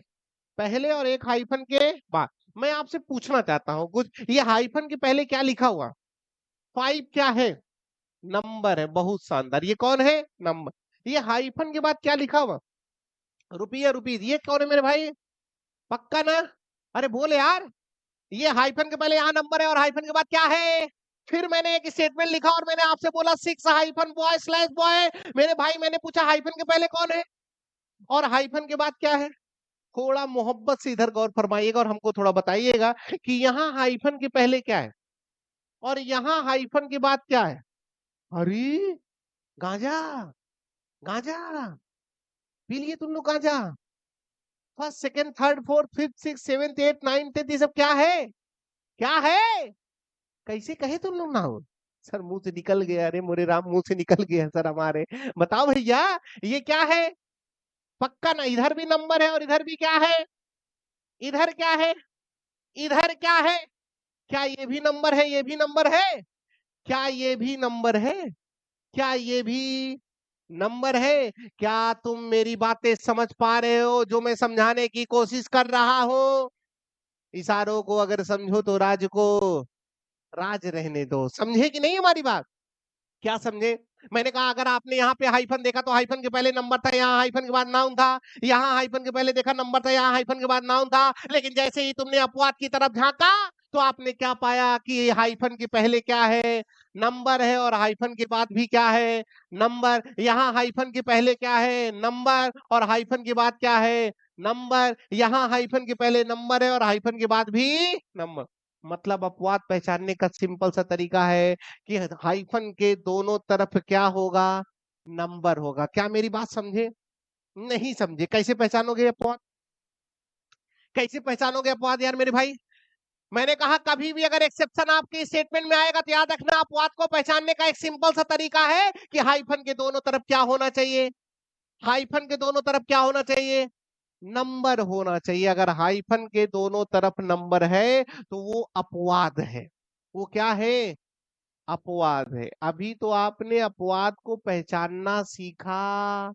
पहले और एक हाइफन के बाद। मैं आपसे पूछना चाहता हूं कुछ, ये हाइफन के पहले क्या लिखा हुआ? 5 क्या है? नंबर है। बहुत शानदार। ये कौन है? नंबर। ये हाइफन के बाद क्या लिखा हुआ? रुपया रुपीज। ये कौन है मेरे भाई? पक्का ना? अरे बोले यार। ये हाइफन के पहले यहाँ नंबर है और हाइफन के बाद क्या है? फिर मैंने एक स्टेटमेंट लिखा और मैंने आपसे बोला 6 - बॉय स्लैश बॉय। मेरे भाई, मैंने पूछा हाइफन के पहले कौन है और हाइफन के बाद क्या है? थोड़ा मोहब्बत से इधर गौर फरमाइएगा और हमको थोड़ा बताइएगा कि यहाँ हाइफन के पहले क्या है और यहाँ हाइफन के बाद क्या है? अरे गांजा, गांजा पी लिए तुम लोग गांजा? First second third fourth fifth six seventh eight nine tenth, ये सब क्या है? क्या है? कैसे कहे तुम लोग ना हो? सर मुंह से निकल गया। अरे मोरे राम, मुंह से निकल गया सर हमारे। बताओ भैया, ये क्या है? पक्का ना? इधर भी नंबर है और इधर भी क्या है? इधर क्या है? इधर क्या है? क्या ये भी नंबर है? ये भी नंबर है? क्या ये भी नंबर है? क्या ये भी नंबर है? क्या तुम मेरी बातें समझ पा रहे हो जो मैं समझाने की कोशिश कर रहा हूं? इशारों को अगर समझो तो राज को राज रहने दो। समझे कि नहीं हमारी बात? क्या समझे? मैंने कहा अगर आपने यहाँ पे हाइफन देखा तो हाइफन के पहले नंबर था, यहाँ हाइफन के बाद नाउन था। यहाँ हाइफन के पहले देखा नंबर था, यहाँ हाइफन के बाद नाउन था। लेकिन जैसे ही तुमने अपवाद की तरफ झांका तो आपने क्या पाया कि हाइफन के पहले क्या है? नंबर है और हाइफन के बाद भी क्या है? नंबर। यहाँ हाइफन के पहले क्या है? नंबर। और हाइफन के बाद क्या है? नंबर। यहाँ हाइफन के पहले नंबर है और हाइफन के बाद भी नंबर। मतलब अपवाद पहचानने का सिंपल सा तरीका है कि हाइफन के दोनों तरफ क्या होगा? नंबर होगा। क्या मेरी बात समझे? नहीं समझे? कैसे पहचानोगे अपवाद? कैसे पहचानोगे अपवाद यार मेरे भाई? मैंने कहा कभी भी अगर एक्सेप्शन आपके स्टेटमेंट में आएगा तो याद रखना अपवाद को पहचानने का एक सिंपल सा तरीका है कि हाइफन के दोनों तरफ क्या होना चाहिए? हाइफन के दोनों तरफ क्या होना चाहिए? नंबर होना चाहिए। अगर हाइफन के दोनों तरफ नंबर है तो वो अपवाद है। वो क्या है? अपवाद है। अभी तो आपने अपवाद को पहचानना सीखा।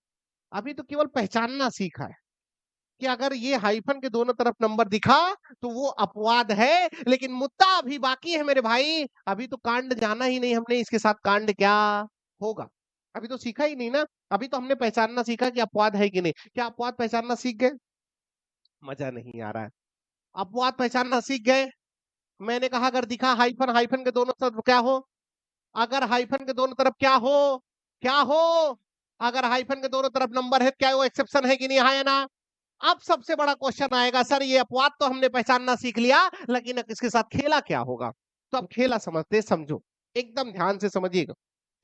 अभी तो केवल पहचानना सीखा है कि अगर ये हाइफन के दोनों तरफ नंबर दिखा तो वो अपवाद है। लेकिन मुद्दा अभी बाकी है मेरे भाई। अभी तो कांड जाना ही नहीं हमने, इसके साथ कांड क्या होगा अभी तो सीखा ही नहीं ना। अभी तो हमने पहचानना सीखा कि अपवाद है कि नहीं। क्या अपवाद पहचानना सीख गए? मजा नहीं आ रहा है। अपवाद पहचानना सीख गए। मैंने कहा अगर दिखा हाइफन, हाइफन के दोनों तरफ क्या हो? अगर हाइफन के दोनों तरफ क्या हो? क्या हो? अगर हाइफन के दोनों तरफ नंबर है, क्या वो एक्सेप्शन है कि नहीं? हाँ या ना? अब सबसे बड़ा क्वेश्चन आएगा, सर ये अपवाद तो हमने पहचानना सीख लिया, लेकिन इसके साथ खेला क्या होगा? तो अब खेला समझते, समझो, एकदम ध्यान से समझिएगा,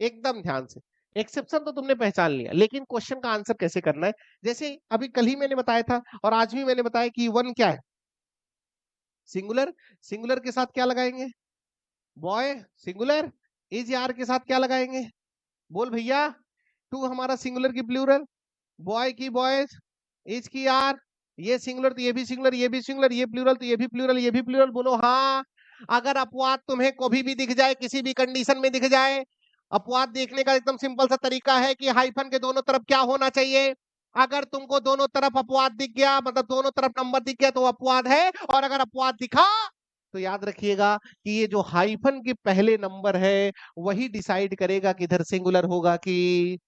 एकदम ध्यान से। एक्सेप्शन तो तुमने पहचान लिया, लेकिन क्वेश्चन का आंसर कैसे करना है? जैसे अभी कल ही मैंने बताया था और आज भी मैंने बताया कि वन क्या है? सिंगुलर, सिंगुलर के साथ क्या लगाएंगे? बॉय। सिंगुलर, इज यार के साथ क्या लगाएंगे? बोल भैया। टू हमारा सिंगुलर की प्लूरल, बॉय की बॉयज, इज की आर, ये सिंगुलर तो ये भी सिंगुलर, ये भी सिंगुलर, ये प्लूरल तो ये भी प्लूरल, ये भी प्लूरल। बोलो हाँ। अगर अपवाद तुम्हें कभी भी दिख जाए, किसी भी कंडीशन में दिख जाए, अपवाद देखने का एकदम सिंपल सा तरीका है कि हाइफन के दोनों तरफ क्या होना चाहिए। अगर तुमको दोनों तरफ अपवाद दिख गया, मतलब दोनों तरफ नंबर दिख गया, तो अपवाद है। और अगर अपवाद दिखा तो याद रखिएगा कि ये जो हाइफन के पहले नंबर है वही डिसाइड करेगा कि इधर सिंगुलर होगा कि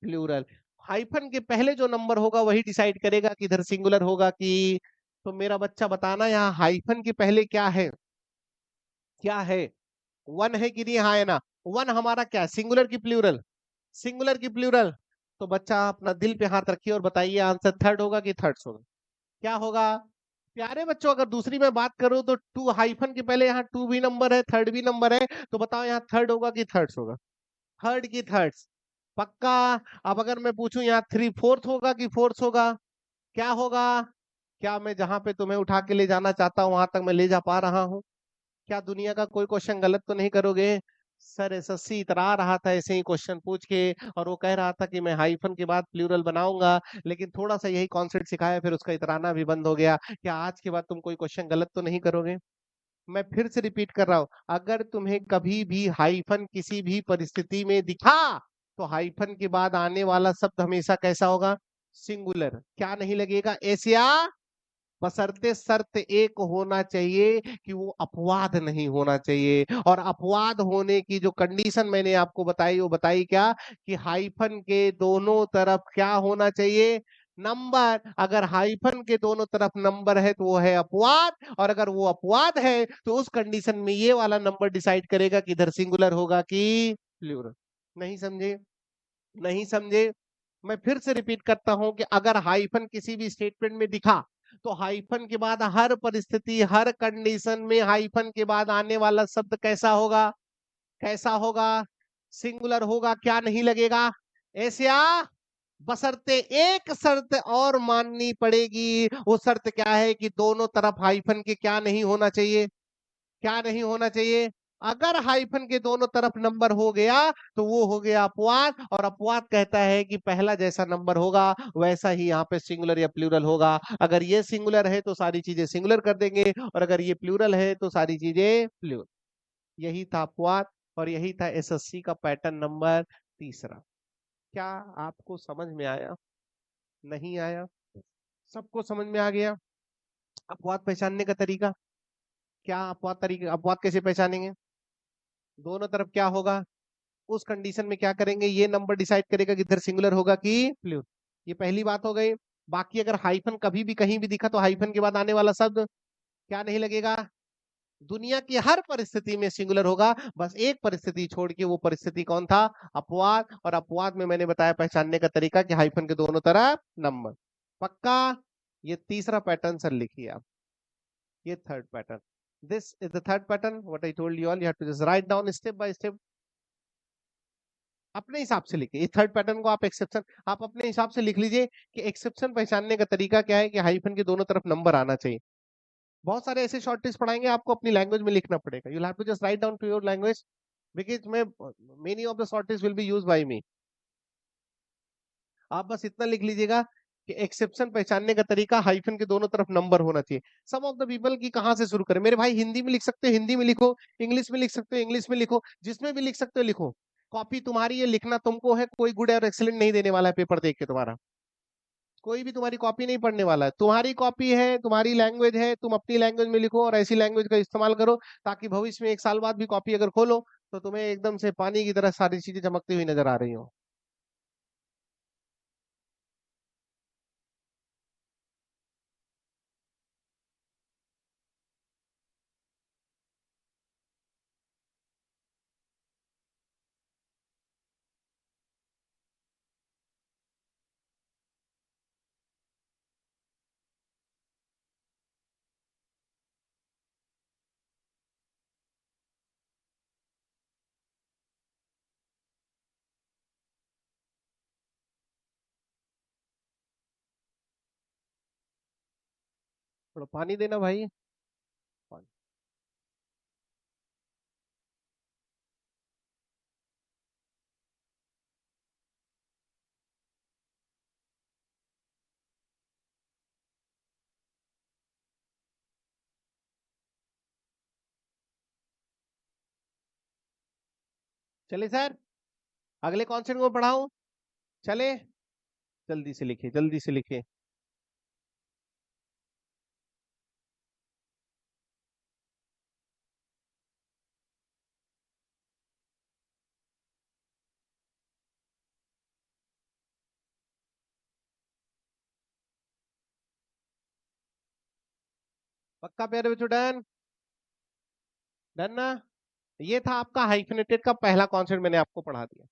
प्लूरल। हाइफन के पहले जो नंबर होगा वही डिसाइड करेगा कि इधर सिंगुलर होगा कि। तो मेरा बच्चा बताना यहाँ हाइफन के पहले क्या है? क्या है? वन है कि नहीं? हाँ है ना। वन हमारा क्या, सिंगुलर की प्लूरल? सिंगुलर की प्लूरल। तो बच्चा अपना दिल पे हाथ रखिए और बताइए आंसर थर्ड होगा कि थर्ड्स होगा? क्या होगा? प्यारे बच्चों, अगर दूसरी मैं बात करूं तो टू हाइफन के पहले यहाँ टू भी नंबर है, थर्ड भी नंबर है, तो बताओ यहाँ थर्ड होगा कि थर्ड्स होगा? थर्ड की थर्ड्स, पक्का? अब अगर मैं पूछूं यहाँ थ्री फोर्थ होगा कि फोर्थ होगा? क्या होगा? क्या मैं जहां पे तुम्हें उठा के ले जाना चाहता हूं वहां तक मैं ले जा पा रहा हूं? क्या दुनिया का कोई क्वेश्चन गलत तो नहीं करोगे? सर एसएससी इतरा रहा था ऐसे ही क्वेश्चन पूछ के, और वो कह रहा था कि मैं हाइफन के बाद प्लूरल बनाऊंगा, लेकिन थोड़ा सा यही कॉन्सेप्ट सिखाया, फिर उसका इतराना भी बंद हो गया। क्या आज के बाद तुम कोई क्वेश्चन गलत तो नहीं करोगे? मैं फिर से रिपीट कर रहा हूं, अगर तुम्हें कभी भी हाइफन किसी भी परिस्थिति में दिखा, तो हाइफन के बाद आने वाला शब्द हमेशा कैसा होगा? सिंगुलर। क्या नहीं लगेगा? एशिया, बशर्ते शर्त एक होना चाहिए कि वो अपवाद नहीं होना चाहिए। और अपवाद होने की जो कंडीशन मैंने आपको बताई, वो बताई क्या? कि हाइफन के दोनों तरफ क्या होना चाहिए? नंबर। अगर हाइफन के दोनों तरफ नंबर है तो वो है अपवाद, और अगर वो अपवाद है तो उस कंडीशन में ये वाला नंबर डिसाइड करेगा कि इधर सिंगुलर होगा कि प्लूरल। नहीं समझे? नहीं समझे? मैं फिर से रिपीट करता हूं कि अगर हाइफन किसी भी स्टेटमेंट में दिखा, तो हाइफन के बाद हर परिस्थिति, हर कंडीशन में हाइफन के बाद आने वाला शब्द कैसा होगा? कैसा होगा? सिंगुलर होगा। क्या नहीं लगेगा? एशिया, बशर्ते एक शर्त और माननी पड़ेगी। वो शर्त क्या है? कि दोनों तरफ हाइफन के क्या नहीं होना चाहिए? क्या नहीं होना चाहिए? अगर हाइफन के दोनों तरफ नंबर हो गया तो वो हो गया अपवाद, और अपवाद कहता है कि पहला जैसा नंबर होगा वैसा ही यहाँ पे सिंगुलर या प्लूरल होगा। अगर ये सिंगुलर है तो सारी चीजें सिंगुलर कर देंगे, और अगर ये प्लूरल है तो सारी चीजें प्लूरल। यही था अपवाद, और यही था एसएससी का पैटर्न नंबर तीसरा। क्या आपको समझ में आया? नहीं आया? सबको समझ में आ गया? अपवाद पहचानने का तरीका क्या? अपवाद तरीका, अपवाद कैसे पहचानेंगे? दोनों तरफ क्या होगा? उस कंडीशन में क्या करेंगे? ये नंबर डिसाइड करेगा कि इधर सिंगुलर होगा कि प्लूरल। ये पहली बात हो गई। बाकी अगर हाइफन कभी भी कहीं भी दिखा, तो हाइफन के बाद आने वाला शब्द क्या नहीं लगेगा? दुनिया की हर परिस्थिति में सिंगुलर होगा, बस एक परिस्थिति छोड़ के। वो परिस्थिति कौन था? अपवाद। और अपवाद में मैंने बताया पहचानने का तरीका कि हाइफन के दोनों तरफ नंबर। पक्का? ये तीसरा पैटर्न सर लिखिए आप। ये third pattern, this is the third pattern what I told you all, you have to just write down step by step, अपने हिसाब से लिखिए। इस थर्ड पैटर्न को आप एक्सेप्शन, आप अपने हिसाब से लिख लीजिए कि एक्सेप्शन पहचानने का तरीका क्या है? कि हाइफन के दोनों तरफ नंबर आना चाहिए। बहुत सारे ऐसे शॉर्ट ट्रिक्स पढ़ाएंगे, आपको अपनी लैंग्वेज में लिखना पड़ेगा। You have to just write down to your language, because मैं many of the short tricks will be used by me. आप बस इतना लिख लीजिएगा कि एक्सेप्शन पहचानने का तरीका, हाइफन के दोनों तरफ नंबर होना चाहिए। सम ऑफ द पीपल की कहां से शुरू करें मेरे भाई? हिंदी में लिख सकते हो हिंदी में लिखो, इंग्लिश में लिख सकते हो इंग्लिश में लिखो, जिसमें भी लिख सकते हो लिखो। कॉपी तुम्हारी है, लिखना तुमको है। कोई गुड और एक्सीलेंट नहीं देने वाला है पेपर देख के तुम्हारा। कोई भी तुम्हारी कॉपी नहीं पढ़ने वाला है। तुम्हारी कॉपी है, तुम्हारी लैंग्वेज है, तुम अपनी लैंग्वेज में लिखो और ऐसी लैंग्वेज का इस्तेमाल करो, ताकि भविष्य में एक साल बाद भी कॉपी अगर खोलो तो तुम्हें एकदम से पानी की तरह सारी चीजें चमकती हुई नजर आ रही हो। थोड़ा पानी देना भाई। चले सर, अगले कॉन्सेप्ट को पढ़ाऊं? चले, जल्दी से लिखिए, जल्दी से लिखिए। पक्का प्यारे बच्चों? डन? डन ना? ये था आपका हाइफिनेटेड का पहला कॉन्सेप्ट, मैंने आपको पढ़ा दिया।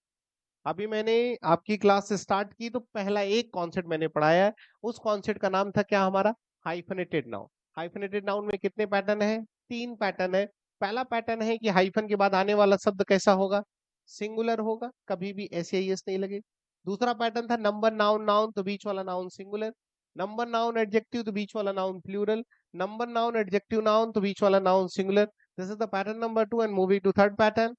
अभी मैंने आपकी क्लास स्टार्ट की तो पहला एक कॉन्सेप्ट मैंने पढ़ाया है। उस कॉन्सेप्ट का नाम था क्या हमारा? Hyphenated noun. हाइफिनेटेड नाउन में कितने पैटर्न है? 3 पैटर्न है। पहला पैटर्न है कि हाइफन के बाद आने वाला शब्द कैसा होगा? सिंगुलर होगा, कभी भी एस नहीं लगे। दूसरा पैटर्न था नंबर नाउन नाउन, तो बीच वाला noun singular. Number noun adjective, तो बीच वाला noun plural. Number noun adjective noun, तो बीच वाला noun singular. This is the pattern number 2 and moving to third pattern.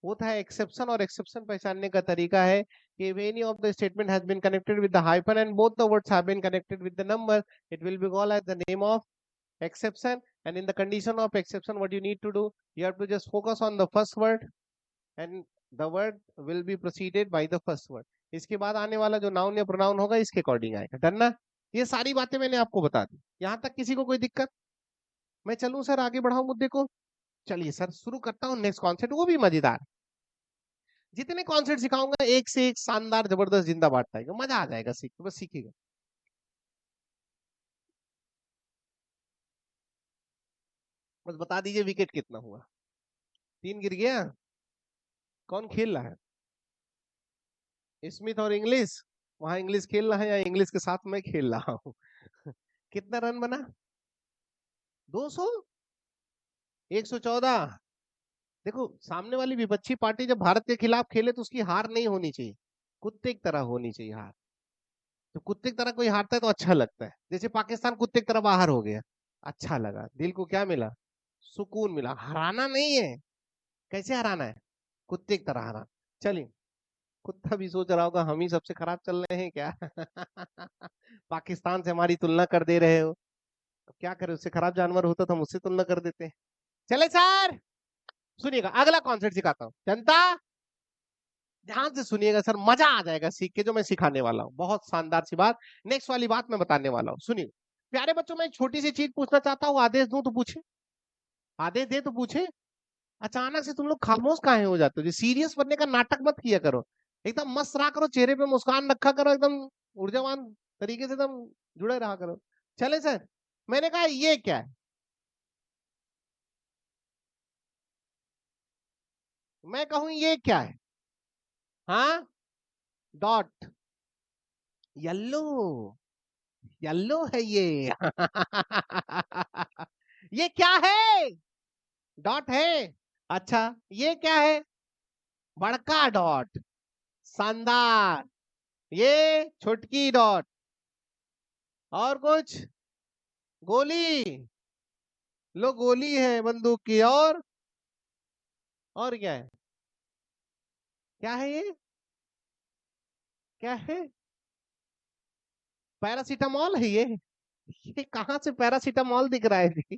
वो था एक्सेप्शन, और एक्सेप्शन पहचानने का तरीका है कि if any of the statement has been connected with the hyphen and both the words have been connected with the number, it will be called as the name of exception. And in the condition of exception, what you need to do, you have to just focus on the first word and the word will be preceded by the first word. इसके बाद आने वाला जो noun या pronoun होगा इसके according आएगा। Done ना? ये सारी बातें मैंने आपको बता दी। यहां तक किसी को कोई दिक्कत? मैं चलूं सर, आगे बढ़ाऊं मुद्दे को? चलिए सर, शुरू करता हूँ नेक्स्ट कॉन्सेप्ट, वो भी मजेदार। जितने कॉन्सेप्ट सिखाऊंगा एक से एक शानदार जबरदस्त जिंदा बांटता है, मजा आ जाएगा सीख, बस सीखिएगा। बस बता दीजिए विकेट कितना हुआ? 3 गिर गया? कौन खेल रहा है? स्मिथ और इंग्लिश? वहां इंग्लिश खेल रहा है या इंग्लिश के साथ मैं खेल रहा हूँ? कितना रन बना? 200? 114? देखो, सामने वाली विपक्षी पार्टी जब भारत के खिलाफ खेले तो उसकी हार नहीं होनी चाहिए, कुत्ते की तरह होनी चाहिए हार। तो कुत्ते की तरह कोई हारता है तो अच्छा लगता है। जैसे पाकिस्तान कुत्ते की तरह बाहर हो गया, अच्छा लगा, दिल को क्या मिला? सुकून मिला। हराना नहीं है। कैसे हराना है? कुत्ते की तरह हराना। चलिए, कुत्ता भी सोच रहा होगा हम ही सबसे खराब चल रहे हैं क्या? पाकिस्तान से हमारी तुलना कर दे रहे हो। अब क्या करें, उससे खराब जानवर होता तो हम उससे तुलना कर देते हैं। चले सर, सुनिएगा, अगला कॉन्सेप्ट सिखाता हूँ। जनता ध्यान से सुनिएगा सर, मजा आ जाएगा सीख के जो मैं सिखाने वाला हूँ। बहुत शानदार सी बात, नेक्स्ट वाली बात मैं बताने वाला हूँ। सुनिए प्यारे बच्चों, मैं एक छोटी सी चीज पूछना चाहता हूँ, आदेश दूं तो पूछे? आदेश दे तो पूछे? अचानक से तुम लोग खामोश काहे हो जाते हो? जी सीरियस बनने का नाटक मत किया करो, एकदम मस्त रहा करो, चेहरे पे मुस्कान रखा करो, एकदम ऊर्जावान तरीके से एकदम जुड़े रहा करो। चले सर, मैंने कहा ये क्या है? मैं कहूं ये क्या है? हाँ, डॉट। येल्लो, येल्लो है ये। ये क्या है? डॉट है। अच्छा, ये क्या है? बड़का डॉट। शानदार। ये छोटकी डॉट। और कुछ? गोली। लो, गोली है बंदूक की। और क्या है? क्या है ये? क्या है? पैरासीटामॉल है ये कहाँ से पैरासीटामॉल दिख रहा है जी?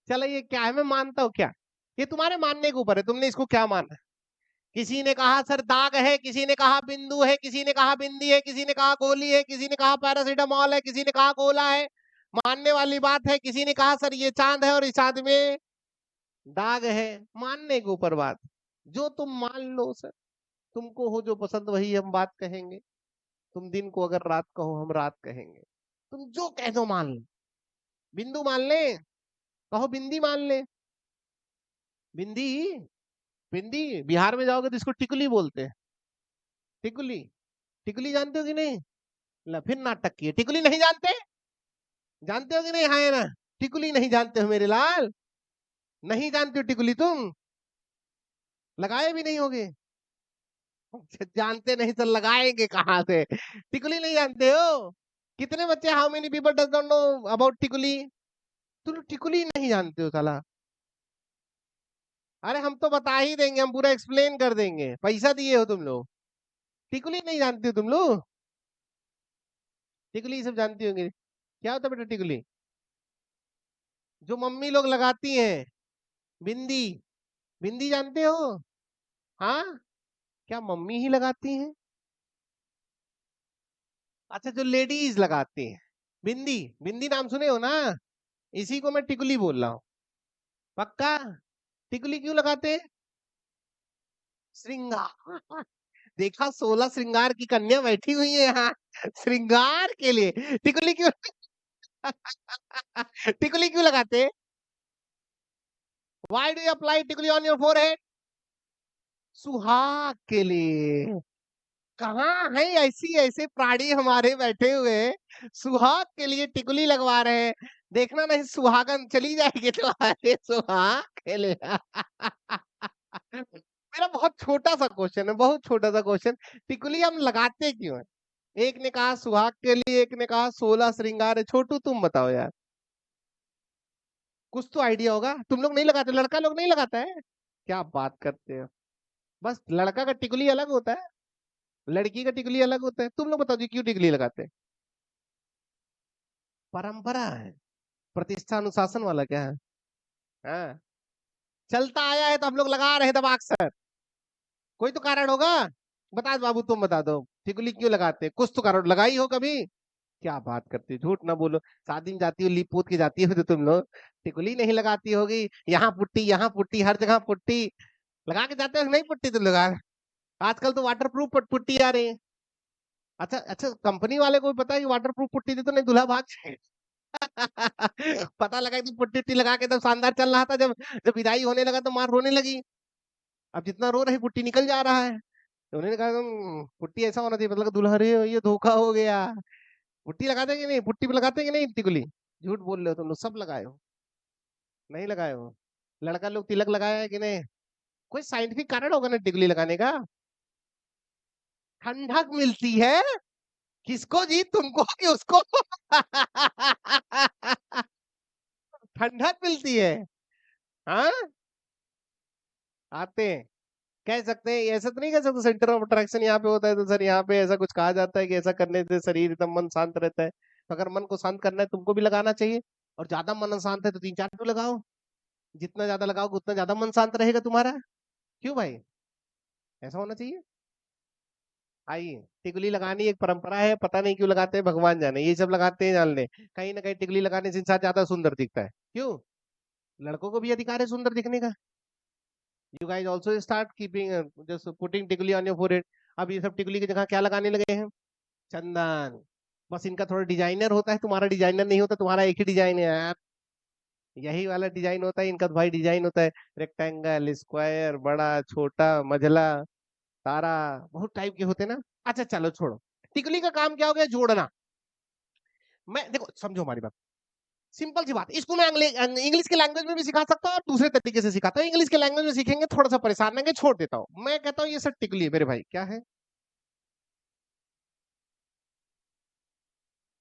चलो, ये क्या है? मैं मानता हूँ क्या? ये तुम्हारे मानने के ऊपर है, तुमने इसको क्या माना। किसी ने कहा सर दाग है, किसी ने कहा बिंदु है, किसी ने कहा बिंदी है, किसी ने कहा गोली है, किसी ने कहा पैरासीटामॉल है, किसी ने कहा गोला है। मानने वाली बात है। किसी ने कहा सर ये चांद है और इस चांद में दाग है। मानने के ऊपर बात, जो तुम मान लो सर। तुमको हो जो पसंद वही हम बात कहेंगे। तुम दिन को अगर रात कहो हम रात कहेंगे। तुम जो कह दो मान लो। बिंदु मान ले, कहो बिंदी मान ले। बिंदी, बिंदी बिहार में जाओगे तो इसको टिकुली बोलते हैं। टिकुली, टिकुली जानते हो कि नहीं? ला फिर नाटक किए, टिकुली नहीं जानते? जानते हो कि नहीं? हाँ या ना? टिकुली नहीं जानते हो मेरे लाल? नहीं जानते हो टिकुली तुम? लगाए भी नहीं होगे? जानते नहीं तो लगाएंगे कहाँ से? टिकुली नहीं जानते हो? कितने बच्चे, how many people does not know about टिकुली? तुम लोग टिकुली नहीं जानते हो साला। अरे हम तो बता ही देंगे, हम पूरा एक्सप्लेन कर देंगे, पैसा दिए हो तुम लोग। टिकुली नहीं जानते हो तुम लोग? टिकुली सब जानती होंगे। क्या होता है बेटा टिकुली? जो मम्मी लोग लगाती हैं। बिंदी, बिंदी जानते हो? हाँ, क्या मम्मी ही लगाती हैं? अच्छा, जो लेडीज लगाती हैं। बिंदी, बिंदी नाम सुने हो ना? इसी को मैं टिकुली बोल रहा हूँ। पक्का? टिकुली क्यों लगाते हैं? श्रृंगार। देखा, 16 श्रृंगार की कन्या बैठी हुई है यहाँ। श्रृंगार के लिए टिकुली क्यों? टिकुली क्यों लगाते हैं? Why do you apply टिकुली on your forehead? सुहाग के लिए। कहाँ है ऐसी ऐसे प्राणी हमारे बैठे हुए, सुहाग के लिए टिकुली लगवा रहे हैं। देखना नहीं, सुहागन चली जाएगी तुम्हारे सुहाग के लिए। मेरा बहुत छोटा सा क्वेश्चन है, बहुत छोटा सा क्वेश्चन। टिकुली हम लगाते क्यों हैं? एक ने कहा सुहाग के लिए, एक ने कहा 16 श्रृंगार है। छोटू तुम बताओ यार, कुछ तो आइडिया होगा। तुम लोग नहीं लगाते? लड़का लोग नहीं लगाता है? क्या बात करते हो? बस लड़का का टिकुली अलग होता है, लड़की का टिकुली अलग होता है। तुम लोग बताओ जी, क्यों टिकुली लगाते हैं? परंपरा है, प्रतिष्ठा अनुशासन वाला क्या है? हाँ, चलता आया है तो हम लोग लगा रहे हैं दबा अक्सर। कोई तो कारण होगा। बता दो बाबू, तुम बता दो टिकुली क्यों लगाते हैं? कुछ तो कारण लगाई हो कभी? क्या बात करती हो, झूठ ना बोलो। शादी में जाती हो, लीप पोत के जाती हो तो तुम लोग टिकुली नहीं लगाती होगी। यहाँ पुट्टी, हर जगह पुट्टी लगा के जाते हो नहीं? पुट्टी तो लगा। आजकल तो वाटर प्रूफ पुट्टी आ रही है। अच्छा अच्छा, कंपनी वाले को भी पता है कि वाटर प्रूफ पुट्टी दे तो नहीं दूल्हा भाग जाए। पता लगा कि पुट्टी उट्टी लगा के तब शानदार चल रहा था, जब जब विदाई होने लगा तो मार रोने लगी। अब जितना रो रही पुट्टी निकल जा रहा है। तो उन्होंने कहा पुट्टी ऐसा होना चाहिए, मतलब दूल्हा रे ये धोखा हो गया। पुट्टी लगाते कि नहीं? पुट्टी पे लगाते कि नहीं टिकुली? झूठ बोल रहे हो तुम लोग, सब लगाए हो। नहीं लगाए हो? लड़का लोग तिलक लगाया है कि नहीं? कोई साइंटिफिक कारण होगा ना टिकुली लगाने का? ठंडक मिलती है। किसको जी, तुमको कि उसको? ठंडक मिलती है। हाँ, आते हैं। कह सकते हैं, ऐसा तो नहीं कह सकते सेंटर ऑफ अट्रैक्शन यहाँ पे होता है तो सर यहाँ पे ऐसा कुछ कहा जाता है कि ऐसा करने से शरीर एकदम मन शांत रहता है। तो अगर मन को शांत करना है तुमको भी लगाना चाहिए। और ज्यादा मन शांत है तो 3-4 तो लगाओ। जितना ज्यादा लगाओगे उतना ज्यादा मन शांत रहेगा तुम्हारा। क्यों भाई? ऐसा होना चाहिए। आइए, टिकुली लगानी एक परंपरा है, पता नहीं क्यों लगाते हैं, भगवान जाने। ये सब लगाते हैं जान ले, कहीं ना कहीं टिकुली लगाने से इंसान ज्यादा सुंदर दिखता है। क्यों? लड़कों को भी अधिकार है सुंदर दिखने का। You guys also start keeping just putting टिकुली ऑन योर फोरहेड। अब ये सब टिकुली की जगह क्या लगाने लगे हैं? चंदन। बस इनका थोड़ा डिजाइनर होता है, तुम्हारा डिजाइनर नहीं होता। तुम्हारा एक ही डिजाइन है यार, यही वाला डिजाइन होता है। इनका तो भाई डिजाइन होता है रेक्टेंगल, स्क्वायर, बड़ा, छोटा, मझला, तारा, बहुत टाइप के होते हैं ना। अच्छा चलो छोड़ो, टिकुली का काम क्या हो गया? जोड़ना। मैं देखो, समझो हमारी बात, सिंपल सी बात। इसको मैं इंग्लिश के लैंग्वेज में भी सिखा सकता हूँ और दूसरे तरीके से सिखाता हूँ। इंग्लिश के लैंग्वेज में सीखेंगे थोड़ा सा परेशान रहेंगे, छोड़ देता हूँ। मैं कहता हूँ ये सब टिकुली है मेरे भाई। क्या है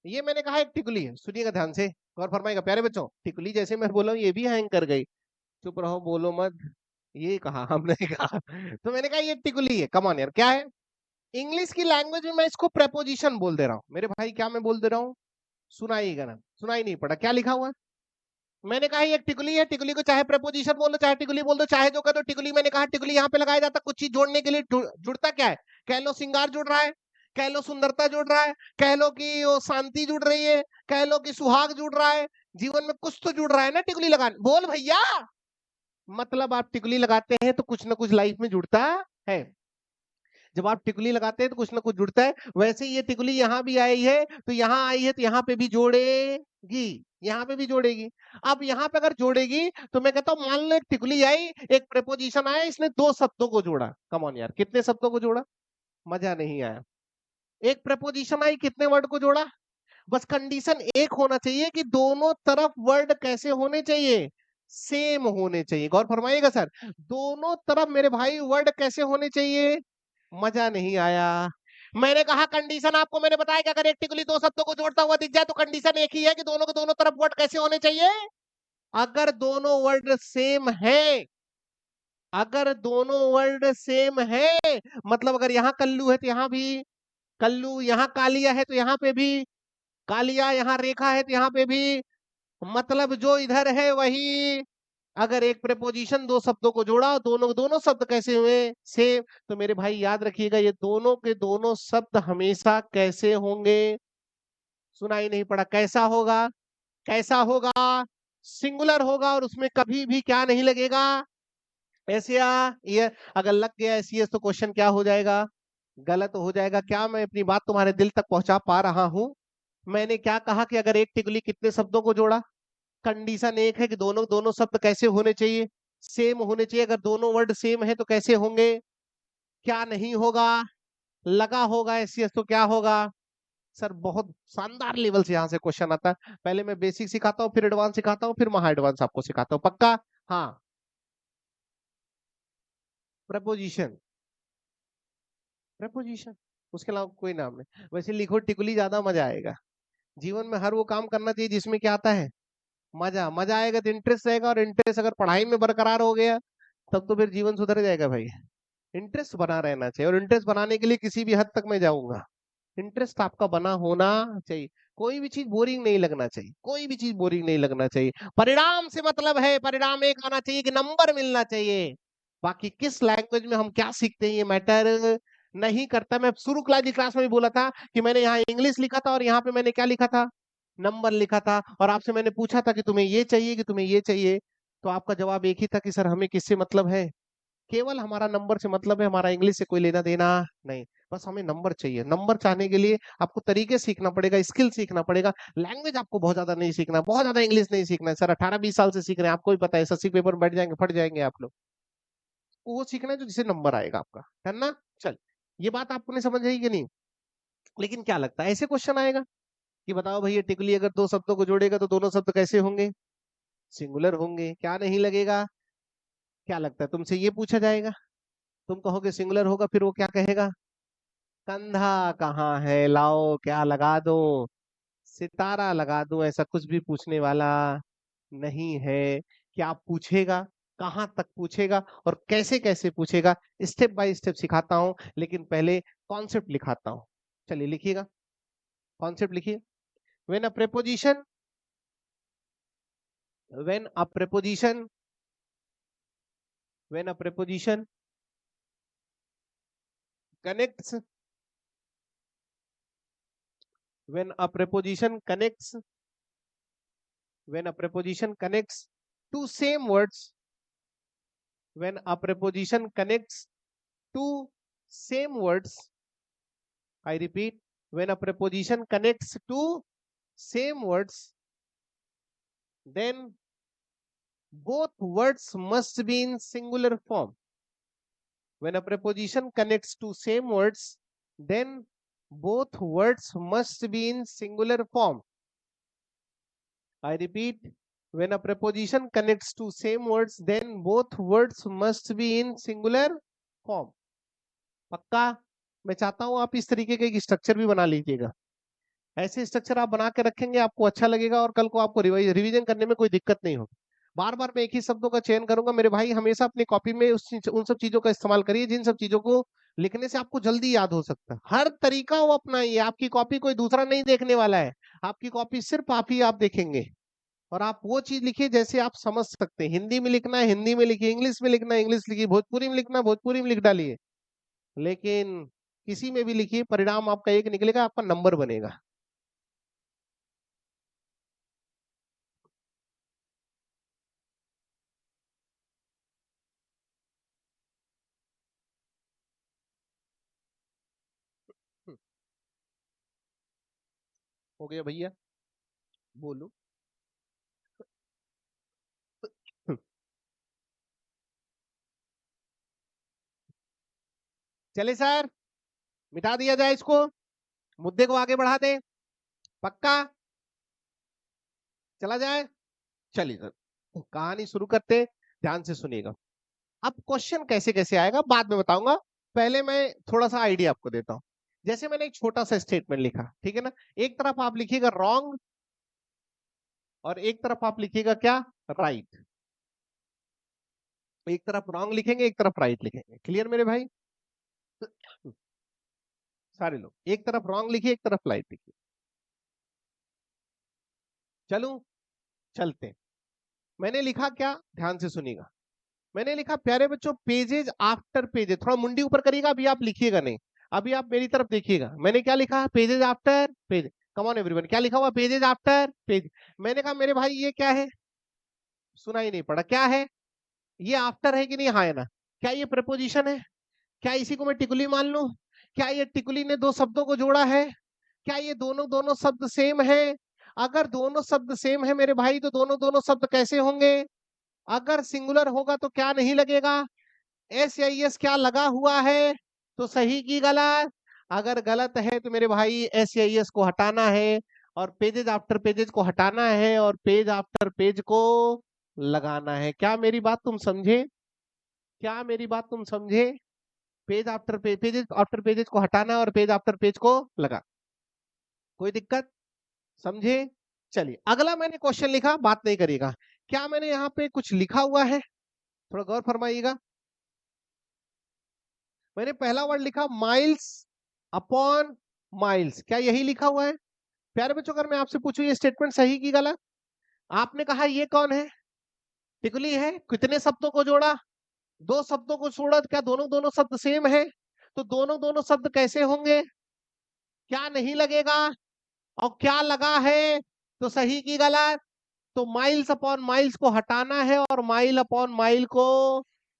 ये? मैंने कहा एक टिकुली है, सुनिएगा ध्यान से, और फरमाएगा प्यारे बच्चों। टिकुली जैसे मैं बोला हूँ ये भी हैंग कर गई। चुप रहो, बोलो मत। ये कहा हमने कहा। तो मैंने कहा ये टिकुली है। कम ऑन यार, क्या है? इंग्लिश की लैंग्वेज में मैं इसको प्रेपोजिशन बोल दे रहा हूँ मेरे भाई। क्या मैं बोल दे रहा हूँ? सुनाइएगा ना, सुनाई नहीं पड़ा क्या लिखा हुआ? मैंने कहा ये टिकुली है। टिकुली को चाहे प्रपोजिशन बोल दो, चाहे टिकुली बोल दो, चाहे जो कर दो टिकुली। मैंने कहा टिकुली यहाँ पे लगाया जाता कुछ चीज जोड़ने के लिए। जुड़ता क्या है? कह लो श्रृंगार जुड़ रहा है, कह लो सुंदरता जुड़ रहा है, कह लो कि वो शांति जुड़ रही है, कह लो कि सुहाग जुड़ रहा है। जीवन में कुछ तो जुड़ रहा है ना टिकुली लगाने। बोल भैया। मतलब आप टिकुली लगाते हैं तो कुछ ना कुछ लाइफ में जुड़ता है। जब आप टिकुली लगाते हैं तो कुछ ना कुछ जुड़ता है। वैसे ही ये टिकुली यहाँ भी आई है तो यहाँ आई है तो यहाँ पे भी जोड़ेगी, यहाँ पे भी जोड़ेगी। अब यहाँ पे अगर जोड़ेगी तो मैं कहता हूँ मान लो एक टिकुली आई, एक प्रेपोजिशन आया, इसने 2 शब्दों को जोड़ा। कम ऑन यार, कितने शब्दों को जोड़ा? मजा नहीं आया। एक प्रेपोजिशन आई, कितने वर्ड को जोड़ा? बस कंडीशन एक होना चाहिए कि दोनों तरफ वर्ड कैसे होने चाहिए? सेम होने चाहिए। गौर फरमाइएगा सर, दोनों तरफ मेरे भाई वर्ड कैसे होने चाहिए? मजा नहीं आया। मैंने कहा कंडीशन आपको मैंने बताया कि अगर एक टिकुली 2 शब्दों को जोड़ता हुआ दिख जाए तो कंडीशन एक ही है कि दोनों के दोनों तरफ वर्ड कैसे होने चाहिए? अगर दोनों वर्ड सेम है, अगर दोनों वर्ड सेम है, मतलब अगर यहाँ कल्लू है तो यहाँ भी कल्लू, यहाँ कालिया है तो यहाँ पे भी कालिया, यहाँ रेखा है तो यहाँ पे भी, मतलब जो इधर है वही अगर एक प्रेपोजिशन दो शब्दों को जोड़ा, दोनों दोनों शब्द कैसे हुए? सेम। तो मेरे भाई याद रखिएगा, ये दोनों के दोनों शब्द हमेशा कैसे होंगे? सुनाई नहीं पड़ा, कैसा होगा? कैसा होगा? सिंगुलर होगा, और उसमें कभी भी क्या नहीं लगेगा? एस या ये। अगर लग गया एस तो क्वेश्चन क्या हो जाएगा? गलत हो जाएगा। क्या मैं अपनी बात तुम्हारे दिल तक पहुंचा पा रहा हूं? मैंने क्या कहा कि अगर एक टिकुली कितने शब्दों को जोड़ा? कंडीशन एक है कि दोनों दोनों शब्द कैसे होने चाहिए? सेम होने चाहिए। अगर दोनों वर्ड सेम है तो कैसे होंगे? क्या नहीं होगा? लगा होगा एस तो क्या होगा? सर बहुत शानदार लेवल से यहाँ से क्वेश्चन आता है। पहले मैं बेसिक सिखाता हूँ, फिर एडवांस सिखाता हूँ, फिर महा एडवांस आपको सिखाता हूँ। पक्का? हाँ। प्रपोजिशन। प्रपोजिशन, उसके अलावा कोई नाम नहीं। वैसे लिखो टिकुली, ज्यादा मजा आएगा। जीवन में हर वो काम करना चाहिए जिसमें क्या आता है? मजा। मजा आएगा तो इंटरेस्ट रहेगा, और इंटरेस्ट अगर पढ़ाई में बरकरार हो गया तब तो फिर जीवन सुधर जाएगा भाई। इंटरेस्ट बना रहना चाहिए, और इंटरेस्ट बनाने के लिए किसी भी हद तक मैं जाऊंगा। इंटरेस्ट आपका बना होना चाहिए। कोई भी चीज बोरिंग नहीं लगना चाहिए, कोई भी चीज बोरिंग नहीं लगना चाहिए। परिणाम से मतलब है, परिणाम एक आना चाहिए कि नंबर मिलना चाहिए। बाकी किस लैंग्वेज में हम क्या सीखते हैं ये मैटर नहीं करता। मैं शुरू क्लास में भी बोला था कि मैंने यहाँ इंग्लिश लिखा था, और यहाँ पे मैंने क्या लिखा था? नंबर लिखा था। और आपसे मैंने पूछा था कि तुम्हें ये चाहिए कि तुम्हें ये चाहिए, तो आपका जवाब एक ही था कि सर हमें किससे मतलब है? केवल हमारा नंबर से मतलब है, हमारा इंग्लिश से कोई लेना देना नहीं। बस हमें नंबर चाहिए। नंबर चाहने के लिए आपको तरीके सीखना पड़ेगा, स्किल सीखना पड़ेगा। लैंग्वेज आपको बहुत ज्यादा नहीं सीखना, बहुत ज्यादा इंग्लिश नहीं सीखना है। सर 18-20 साल से सीख रहे हैं, आपको भी पता है एसएससी पेपर में बैठ जाएंगे, फट जाएंगे आप लोग। वो सीखना है जो जिसे नंबर आएगा आपका, है ना? चल, ये बात आपको नहीं समझ आई कि नहीं? लेकिन क्या लगता है ऐसे क्वेश्चन आएगा कि बताओ भैया टिकली अगर दो शब्दों को जोड़ेगा तो दोनों शब्द कैसे होंगे? सिंगुलर होंगे। क्या नहीं लगेगा? क्या लगता है तुमसे ये पूछा जाएगा? तुम कहोगे सिंगुलर होगा, फिर वो क्या कहेगा? कंधा कहाँ है, लाओ क्या लगा दो, सितारा लगा दूं, ऐसा कुछ भी पूछने वाला नहीं है। क्या पूछेगा? कहाँ तक पूछेगा? और कैसे कैसे पूछेगा? स्टेप बाय स्टेप सिखाता हूं, लेकिन पहले कॉन्सेप्ट लिखाता हूं। चलिए लिखिएगा, कॉन्सेप्ट लिखिए। When a preposition, when a preposition, when a preposition connects, when a preposition connects, when a preposition connects two same words, when a preposition connects two same words, I repeat, when a preposition connects two same words, then both words must be in singular form. When a preposition connects two same words, then both words must be in singular form. I repeat, when a preposition connects two same words, then both words must be in singular form. पक्का? मैं चाहता हूं आप इस तरीके का एक structure भी बना लीजिएगा। ऐसे स्ट्रक्चर आप बना के रखेंगे, आपको अच्छा लगेगा, और कल को आपको रिवीजन करने में कोई दिक्कत नहीं होगी। बार बार मैं एक ही शब्दों का चयन करूंगा। मेरे भाई हमेशा अपनी कॉपी में उन सब चीजों का इस्तेमाल करिए जिन सब चीजों को लिखने से आपको जल्दी याद हो सकता है। हर तरीका वो अपनाइए। आपकी कॉपी कोई दूसरा नहीं देखने वाला है, आपकी कॉपी सिर्फ आप ही आप देखेंगे। और आप वो चीज लिखिए जैसे आप समझ सकते हैं। हिंदी में लिखना है हिंदी में लिखिए, इंग्लिश में लिखना है इंग्लिश लिखिए, भोजपुरी में लिखना है भोजपुरी में लिख डालिए। लेकिन किसी में भी लिखिए, परिणाम आपका एक निकलेगा, आपका नंबर बनेगा। हो गया भैया? बोलो। चले सर, मिटा दिया जाए इसको, मुद्दे को आगे बढ़ा दे। पक्का? चला जाए? चलिए सर, कहानी शुरू करते, ध्यान से सुनिएगा। अब क्वेश्चन कैसे कैसे आएगा बाद में बताऊंगा, पहले मैं थोड़ा सा आइडिया आपको देता हूं। जैसे मैंने एक छोटा सा स्टेटमेंट लिखा, ठीक है ना? एक तरफ आप लिखिएगा रॉन्ग, और एक तरफ आप लिखिएगा क्या? राइट। एक तरफ रॉन्ग लिखेंगे, एक तरफ राइट लिखेंगे। क्लियर मेरे भाई? सारे लोग एक तरफ रॉन्ग लिखिए, एक तरफ राइट लिखिए। चलूं? चलते हैं। मैंने लिखा क्या, ध्यान से सुनिएगा। मैंने लिखा प्यारे बच्चों पेजेज आफ्टर पेजेज, थोड़ा मुंडी ऊपर करिएगा, अभी आप लिखिएगा नहीं, अभी आप मेरी तरफ देखिएगा। मैंने क्या लिखा, pages after page. Come on everyone, क्या लिखा हुआ, पेजेज आफ्टर पेज। मैंने कहा मेरे भाई ये क्या है, सुना ही नहीं पड़ा, क्या है ये, आफ्टर है कि नहीं, हाँ है ना। क्या ये प्रपोजिशन है, क्या इसी को मैं टिकुली मान लूं, क्या ये टिकुली ने दो शब्दों को जोड़ा है, क्या ये दोनों दोनों शब्द सेम है। अगर दोनों शब्द सेम है मेरे भाई तो दोनों दोनों शब्द कैसे होंगे, अगर सिंगुलर होगा तो क्या नहीं लगेगा, एस या एस क्या लगा हुआ है, तो सही की गलत। अगर गलत है तो मेरे भाई एस या एस को हटाना है और पेजेज आफ्टर पेजेज को हटाना है और पेज आफ्टर पेज को लगाना है। क्या मेरी बात तुम समझे, क्या मेरी बात तुम समझे, page after page, pages after pages को हटाना है और पेज आफ्टर पेज को लगा, कोई दिक्कत, समझे। चलिए अगला मैंने क्वेश्चन लिखा, बात नहीं करिएगा। क्या मैंने यहाँ पे कुछ लिखा हुआ है, थोड़ा गौर फरमाइएगा। मैंने पहला वर्ड लिखा माइल्स अपॉन माइल्स, क्या यही लिखा हुआ है। प्यारे बच्चों अगर मैं आपसे पूछूं ये स्टेटमेंट सही की गलत, आपने कहा ये कौन है, टिकुली है, कितने शब्दों को जोड़ा, दो शब्दों को जोड़ा, क्या दोनों दोनों शब्द सेम है, तो दोनों दोनों शब्द कैसे होंगे, क्या नहीं लगेगा और क्या लगा है, तो सही की गलत। तो माइल्स अपॉन माइल्स को हटाना है और माइल अपॉन माइल को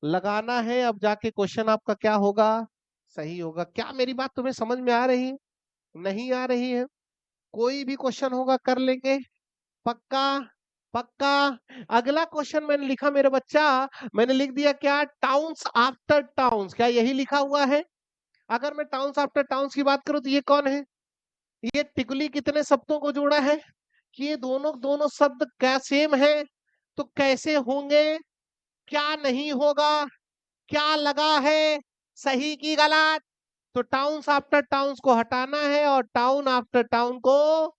लगाना है। अब जाके क्वेश्चन आपका क्या होगा, सही होगा। क्या मेरी बात तुम्हें समझ में आ रही है, नहीं आ रही है, कोई भी क्वेश्चन होगा कर लेंगे, पक्का पक्का। अगला क्वेश्चन मैंने लिखा मेरे बच्चा, मैंने लिख दिया क्या, टाउन्स आफ्टर टाउन्स, क्या यही लिखा हुआ है। अगर मैं टाउन्स आफ्टर टाउन्स की बात करूं तो ये कौन है, ये टिकुली कितने शब्दों को जोड़ा है, कि ये दोनों दोनों शब्द क्या सेम है, तो कैसे होंगे, क्या नहीं होगा, क्या लगा है, सही की गलत। तो टाउन्स आफ्टर टाउन्स को हटाना है और टाउन आफ्टर टाउन को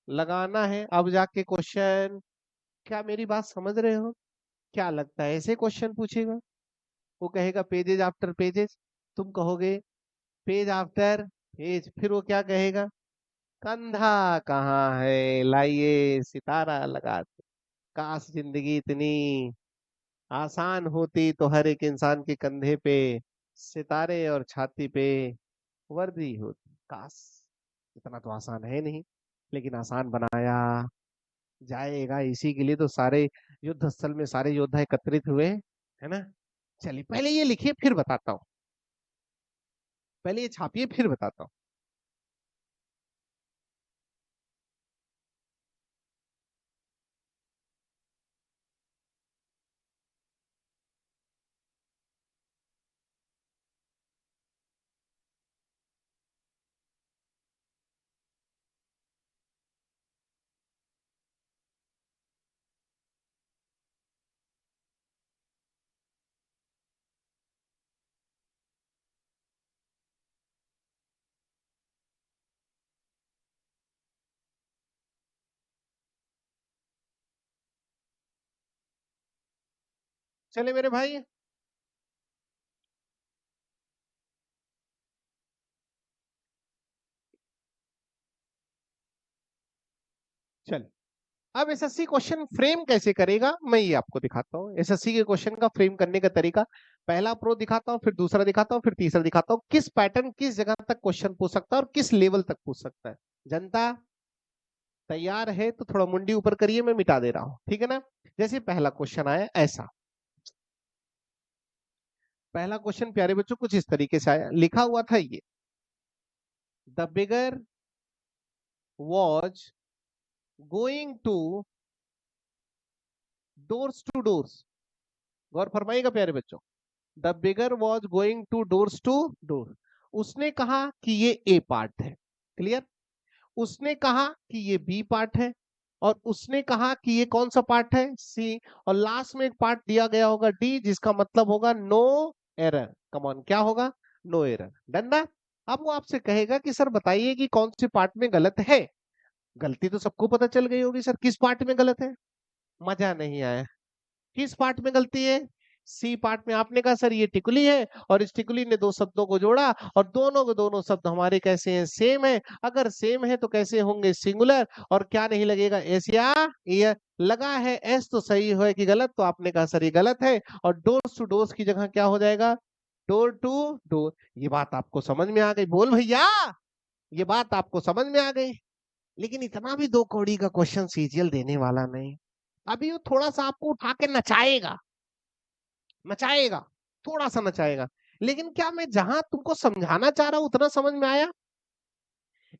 लगाना है। अब जाके क्वेश्चन, क्या मेरी बात समझ रहे हो, क्या लगता है ऐसे क्वेश्चन पूछेगा, वो कहेगा पेजेज आफ्टर पेजेज, तुम कहोगे पेज आफ्टर पेज, फिर वो क्या कहेगा, कंधा कहाँ है लाइए सितारा लगाते। काश जिंदगी इतनी आसान होती तो हर एक इंसान के कंधे पे सितारे और छाती पे वर्दी होती। काश, इतना तो आसान है नहीं, लेकिन आसान बनाया जाएगा, इसी के लिए तो सारे युद्ध स्थल में सारे योद्धा एकत्रित हुए, है ना। चलिए पहले ये लिखिए फिर बताता हूँ, पहले ये छापिए फिर बताता हूँ। चले मेरे भाई, चल अब एसएससी क्वेश्चन फ्रेम कैसे करेगा मैं ये आपको दिखाता हूँ। एसएससी के क्वेश्चन का फ्रेम करने का तरीका, पहला प्रो दिखाता हूँ, फिर दूसरा दिखाता हूँ, फिर तीसरा दिखाता हूँ, किस पैटर्न किस जगह तक क्वेश्चन पूछ सकता है और किस लेवल तक पूछ सकता है। जनता तैयार है तो थोड़ा मुंडी ऊपर करिए, मैं मिटा दे रहा हूँ, ठीक है ना। जैसे पहला क्वेश्चन आया ऐसा, पहला क्वेश्चन प्यारे बच्चों कुछ इस तरीके से आया, लिखा हुआ था ये, the bigger was going to doors to doors, गौर फरमाइएगा प्यारे बच्चों, the bigger was going to doors to door. उसने कहा कि ये ए पार्ट है, क्लियर, उसने कहा कि ये बी पार्ट है और उसने कहा कि ये कौन सा पार्ट है, सी, और लास्ट में एक पार्ट दिया गया होगा डी, जिसका मतलब होगा नो एरर। कमॉन क्या होगा, नो एरर, डन ना। अब वो आपसे कहेगा कि सर बताइए कि कौन से पार्ट में गलत है। गलती तो सबको पता चल गई होगी, सर किस पार्ट में गलत है, मजा नहीं आया, किस पार्ट में गलती है, सी पार्ट में। आपने कहा सर ये टिकुली है और इस टिकुली ने दो शब्दों को जोड़ा और दोनों के दोनों शब्द हमारे कैसे हैं, सेम है। अगर सेम है तो कैसे होंगे, सिंगुलर, और क्या नहीं लगेगा, एस या ईयर। लगा है एस तो सही है कि गलत, तो आपने कहा सर ये गलत है, और डोर्स टू डोर्स की जगह क्या हो जाएगा, डोर टू डोर। ये बात आपको समझ में आ गई? बोल भैया, ये बात आपको समझ में आ गई? लेकिन इतना भी दो कौड़ी का क्वेश्चन सीजीएल देने वाला नहीं। अभी वो थोड़ा सा आपको उठा के नचाएगा, नचाएगा, थोड़ा सा नचाएगा। लेकिन क्या मैं जहां तुमको समझाना चाह रहा हूं उतना समझ में आया?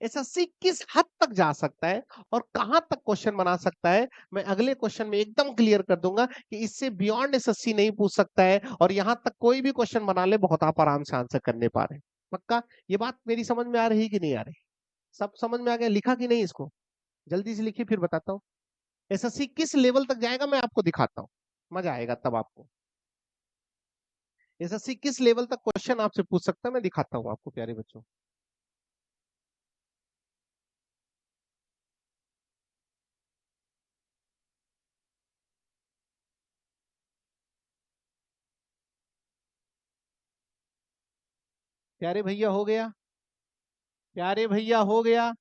एसएससी किस हद तक जा सकता है और कहां तक क्वेश्चन बना सकता है, मैं अगले क्वेश्चन में एकदम क्लियर कर दूंगा कि इससे बियॉन्ड एसएससी नहीं पूछ सकता है, और यहां तक कोई भी क्वेश्चन बना ले बहुत आप आराम से आंसर करने पा रहे हैं। पक्का? ये बात मेरी समझ में आ रही कि नहीं आ रही? सब समझ में आ गया? लिखा कि नहीं इसको? जल्दी से लिखिए, फिर बताता हूँ एसएससी किस लेवल तक जाएगा, मैं आपको दिखाता हूँ, मजा आएगा तब आपको। एसएससी किस लेवल तक क्वेश्चन आपसे पूछ सकता है मैं दिखाता हूँ आपको प्यारे बच्चों। प्यारे भैया हो गया? प्यारे भैया हो गया?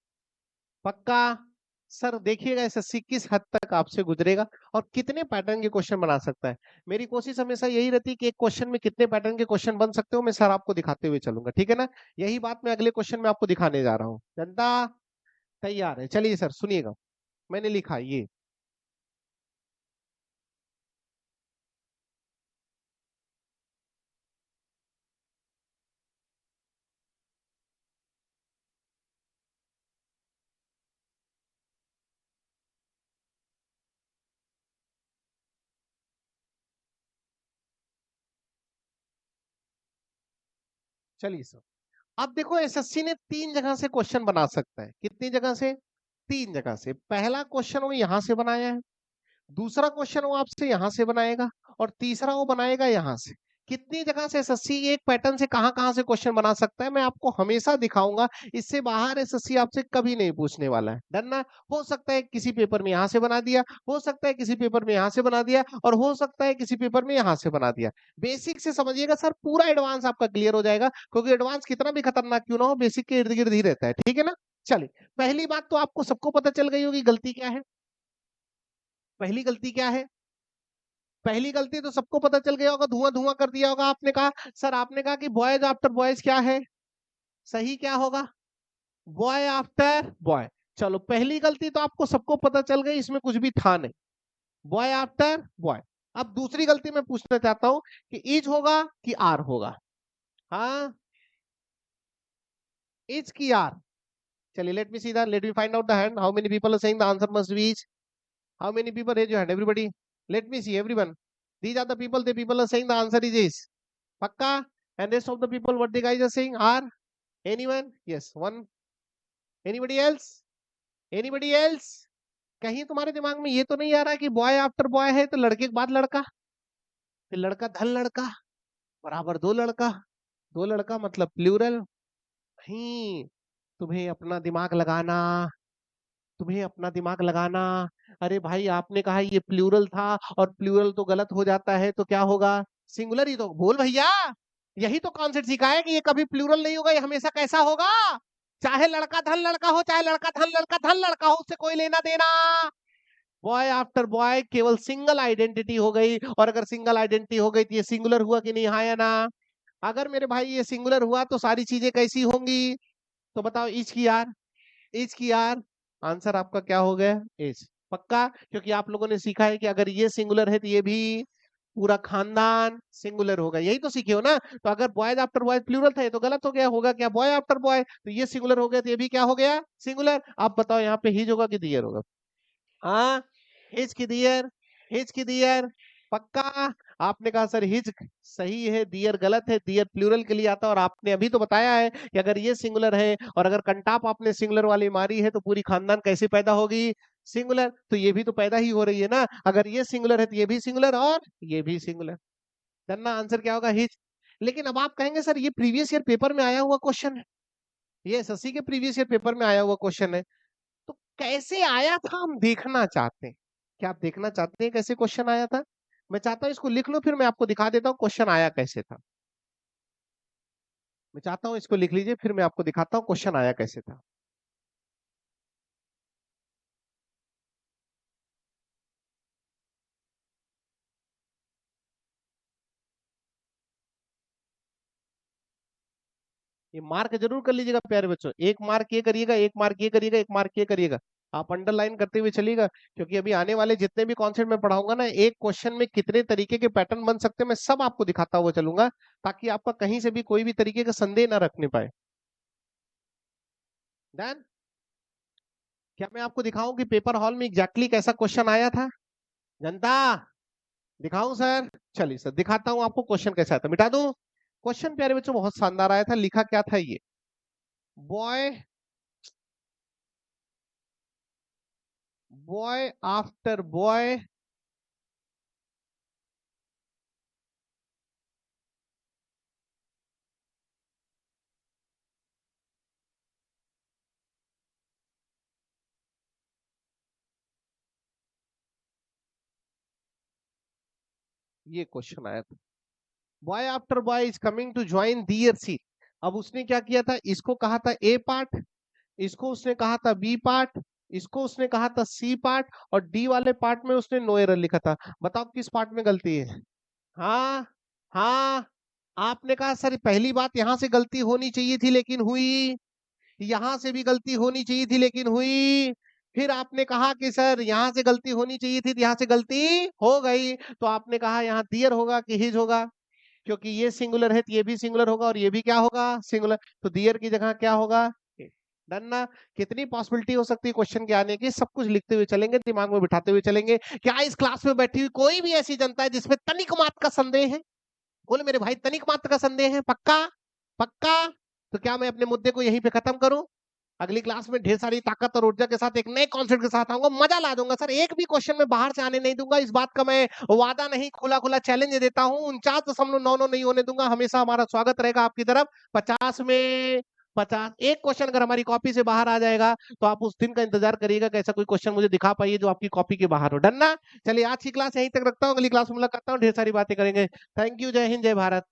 पक्का? सर देखिएगा एसएससी किस हद तक आपसे गुजरेगा और कितने पैटर्न के क्वेश्चन बना सकता है। मेरी कोशिश हमेशा यही रहती है कि एक क्वेश्चन में कितने पैटर्न के क्वेश्चन बन सकते हो मैं सर आपको दिखाते हुए चलूंगा, ठीक है ना? यही बात मैं अगले क्वेश्चन में आपको दिखाने जा रहा हूँ। जनता तैयार है? चलिए सर सुनिएगा, मैंने लिखा ये। चलिए सर, अब देखो एसएससी ने 3 जगह से क्वेश्चन बना सकता है। कितनी जगह से? 3 जगह से। पहला क्वेश्चन वो यहां से बनाया है, दूसरा क्वेश्चन वो आपसे यहां से बनाएगा, और तीसरा वो बनाएगा यहां से। कितनी जगह से एसएससी एक पैटर्न से कहां कहां से क्वेश्चन बना सकता है मैं आपको हमेशा दिखाऊंगा। इससे बाहर एसएससी आपसे कभी नहीं पूछने वाला है, डरना। हो सकता है किसी पेपर में यहां से बना दिया, हो सकता है किसी पेपर में यहां से बना दिया, और हो सकता है किसी पेपर में यहां से बना दिया। बेसिक से समझिएगा सर, पूरा एडवांस आपका क्लियर हो जाएगा, क्योंकि एडवांस कितना भी खतरनाक क्यों ना हो बेसिक के इर्द गिर्द ही रहता है, ठीक है ना? चलिए, पहली बात तो आपको सबको पता चल गई होगी गलती क्या है। पहली गलती क्या है? पहली गलती तो सबको पता चल गया होगा, धुआं धुआं कर दिया होगा। आपने कहा सर, आपने कहा कि बॉयज आफ्टर बॉयज क्या है? सही क्या होगा? Boy after boy. चलो, पहली गलती तो आपको सबको पता चल गई, इसमें कुछ भी था नहीं, बॉय आफ्टर बॉय। अब दूसरी गलती मैं पूछना चाहता हूं कि इज होगा कि आर होगा? हाँ, इज की आर? चलिए, let me see the, let me find out the hand, how many people are saying the answer must be is? How many people raise your hand? Everybody, let me see everyone. These are the people, the people are saying the answer is? Pakka? And rest of the people, what the guys are saying are? Anyone? Yes, one. Anybody else? Anybody else? कहीं तुम्हारे दिमाग में ये तो नहीं आ रहा कि boy after boy है तो लड़के के बाद लड़का, फिर लड़का धन लड़का बराबर दो लड़का, दो लड़का मतलब प्लूरल? नहीं, तुम्हें अपना दिमाग लगाना, तुम्हें अपना दिमाग लगाना। अरे भाई, आपने कहा ये प्लूरल था, और प्लूरल तो गलत हो जाता है तो क्या होगा? सिंगुलर ही तो। बोल भैया, यही तो कॉन्सेप्ट सिखाया है कि ये कभी प्लूरल नहीं होगा, ये हमेशा कैसा होगा? चाहे लड़का धन लड़का हो, चाहे लड़का धन लड़का हो, उससे कोई लेना देना। बॉय आफ्टर बॉय केवल सिंगल आइडेंटिटी हो गई, और अगर सिंगल आइडेंटिटी हो गई तो ये सिंगुलर हुआ कि नहीं, हाँ या ना? अगर मेरे भाई ये सिंगुलर हुआ तो सारी चीजें कैसी होंगी? तो बताओ, इच की यार, इच की यार। आंसर आपका क्या हो गया? इच। पक्का? क्योंकि आप लोगों ने सीखा है कि अगर ये सिंगुलर है तो ये भी पूरा खानदान सिंगुलर होगा, यही तो सीखे हो ना? तो अगर बॉयज आफ्टर बॉयज प्लूरल था, ये तो गलत हो गया, होगा क्या? बॉय आफ्टर बॉय, तो ये सिंगुलर हो गया तो ये भी क्या हो गया? सिंगुलर। आप बताओ यहाँ पे हिज होगा कि दियर होगा? हाँ, हिज की दियर, हिज की दियर। पक्का? आपने कहा सर हिज सही है, दियर गलत है, दियर प्लूरल के लिए आता है, और आपने अभी तो बताया है कि अगर ये सिंगुलर है और अगर कंटाप आपने सिंगुलर वाली मारी है तो पूरी खानदान कैसे पैदा होगी? सिंगुलर। तो ये भी तो पैदा ही हो रही है ना, अगर ये सिंगुलर है तो ये भी सिंगुलर और ये भी सिंगुलर। जानना आंसर क्या होगा? हिज। लेकिन अब आप कहेंगे सर ये प्रीवियस ईयर पेपर में आया हुआ क्वेश्चन है, ये एसएससी के प्रीवियस ईयर पेपर में आया हुआ क्वेश्चन है, तो कैसे आया था हम देखना चाहते हैं। क्या आप देखना चाहते हैं कैसे क्वेश्चन आया था? मैं चाहता हूं इसको लिख लो, फिर मैं आपको दिखा देता हूँ क्वेश्चन आया कैसे था। मैं चाहता हूं इसको लिख लीजिए, फिर मैं आपको दिखाता हूँ क्वेश्चन आया कैसे था। ये मार्क जरूर कर लीजिएगा प्यारे बच्चों, एक मार्क ये करिएगा, एक मार्क ये करिएगा, एक मार्क ये करिएगा, आप अंडरलाइन करते हुए चलिएगा, क्योंकि अभी आने वाले जितने भी कॉन्सेप्ट मैं पढ़ाऊंगा ना, एक क्वेश्चन में कितने तरीके के पैटर्न बन सकते हैं मैं सब आपको दिखाता हुआ चलूंगा, ताकि आपका कहीं से भी कोई भी तरीके का संदेह ना रखने पाए। डन। क्या मैं आपको दिखाऊं कि पेपर हॉल में एग्जैक्टली कैसा क्वेश्चन आया था? जनता, दिखाऊं सर? चलिए सर दिखाता हूं आपको क्वेश्चन कैसा आया था, मिटा दूं? क्वेश्चन प्यारे बच्चों बहुत शानदार आया था, लिखा क्या था ये, बॉय बॉय आफ्टर बॉय ये क्वेश्चन आया था, boy after boy is coming to join their seat. अब उसने क्या किया था, इसको कहा था ए पार्ट, इसको उसने कहा था बी पार्ट, इसको उसने कहा था सी पार्ट, और डी वाले पार्ट में उसने नो एरर लिखा था। बताओ किस पार्ट में गलती है? हाँ, हाँ, आपने कहा सर पहली बात यहां से गलती होनी चाहिए थी लेकिन हुई, यहां से भी गलती होनी चाहिए थी लेकिन हुई, फिर आपने कहा कि सर यहां से गलती होनी चाहिए थी, यहां से गलती हो गई, तो आपने कहा यहाँ दियर होगा कि हिज होगा, क्योंकि ये सिंगुलर है तो ये भी सिंगुलर होगा और ये भी क्या होगा, सिंगुलर, तो दियर की जगह क्या होगा, डन ना? कितनी पॉसिबिलिटी हो सकती है क्वेश्चन के आने की, सब कुछ लिखते हुए चलेंगे, दिमाग में बिठाते हुए चलेंगे। क्या इस क्लास में बैठी हुई कोई भी ऐसी जनता है जिसमें तनिक मात्र का संदेह है? बोले मेरे भाई तनिक मात्र का संदेह है, पक्का? पक्का? तो क्या मैं अपने मुद्दे को यहीं पे खत्म करूं? अगली क्लास में ढेर सारी ताकत और ऊर्जा के साथ एक नए कॉन्सेप्ट के साथ आऊंगा, मजा ला दूंगा सर, एक भी क्वेश्चन में बाहर से आने नहीं दूंगा, इस बात का मैं वादा नहीं, खुला खुला चैलेंज देता हूं, 49.99 नहीं होने दूंगा, हमेशा हमारा स्वागत रहेगा आपकी तरफ। 50 में 50 एक क्वेश्चन अगर हमारी कॉपी से बाहर आ जाएगा तो आप उस दिन का इंतजार करिएगा कि ऐसा कोई क्वेश्चन मुझे दिखा पाइए जो आपकी कॉपी के बाहर हो। डन ना? चलिए आज की क्लास यहीं तक रखता हूँ, अगली क्लास में मुलाकात करता हूँ, ढेर सारी बातें करेंगे। थैंक यू, जय हिंद, जय भारत।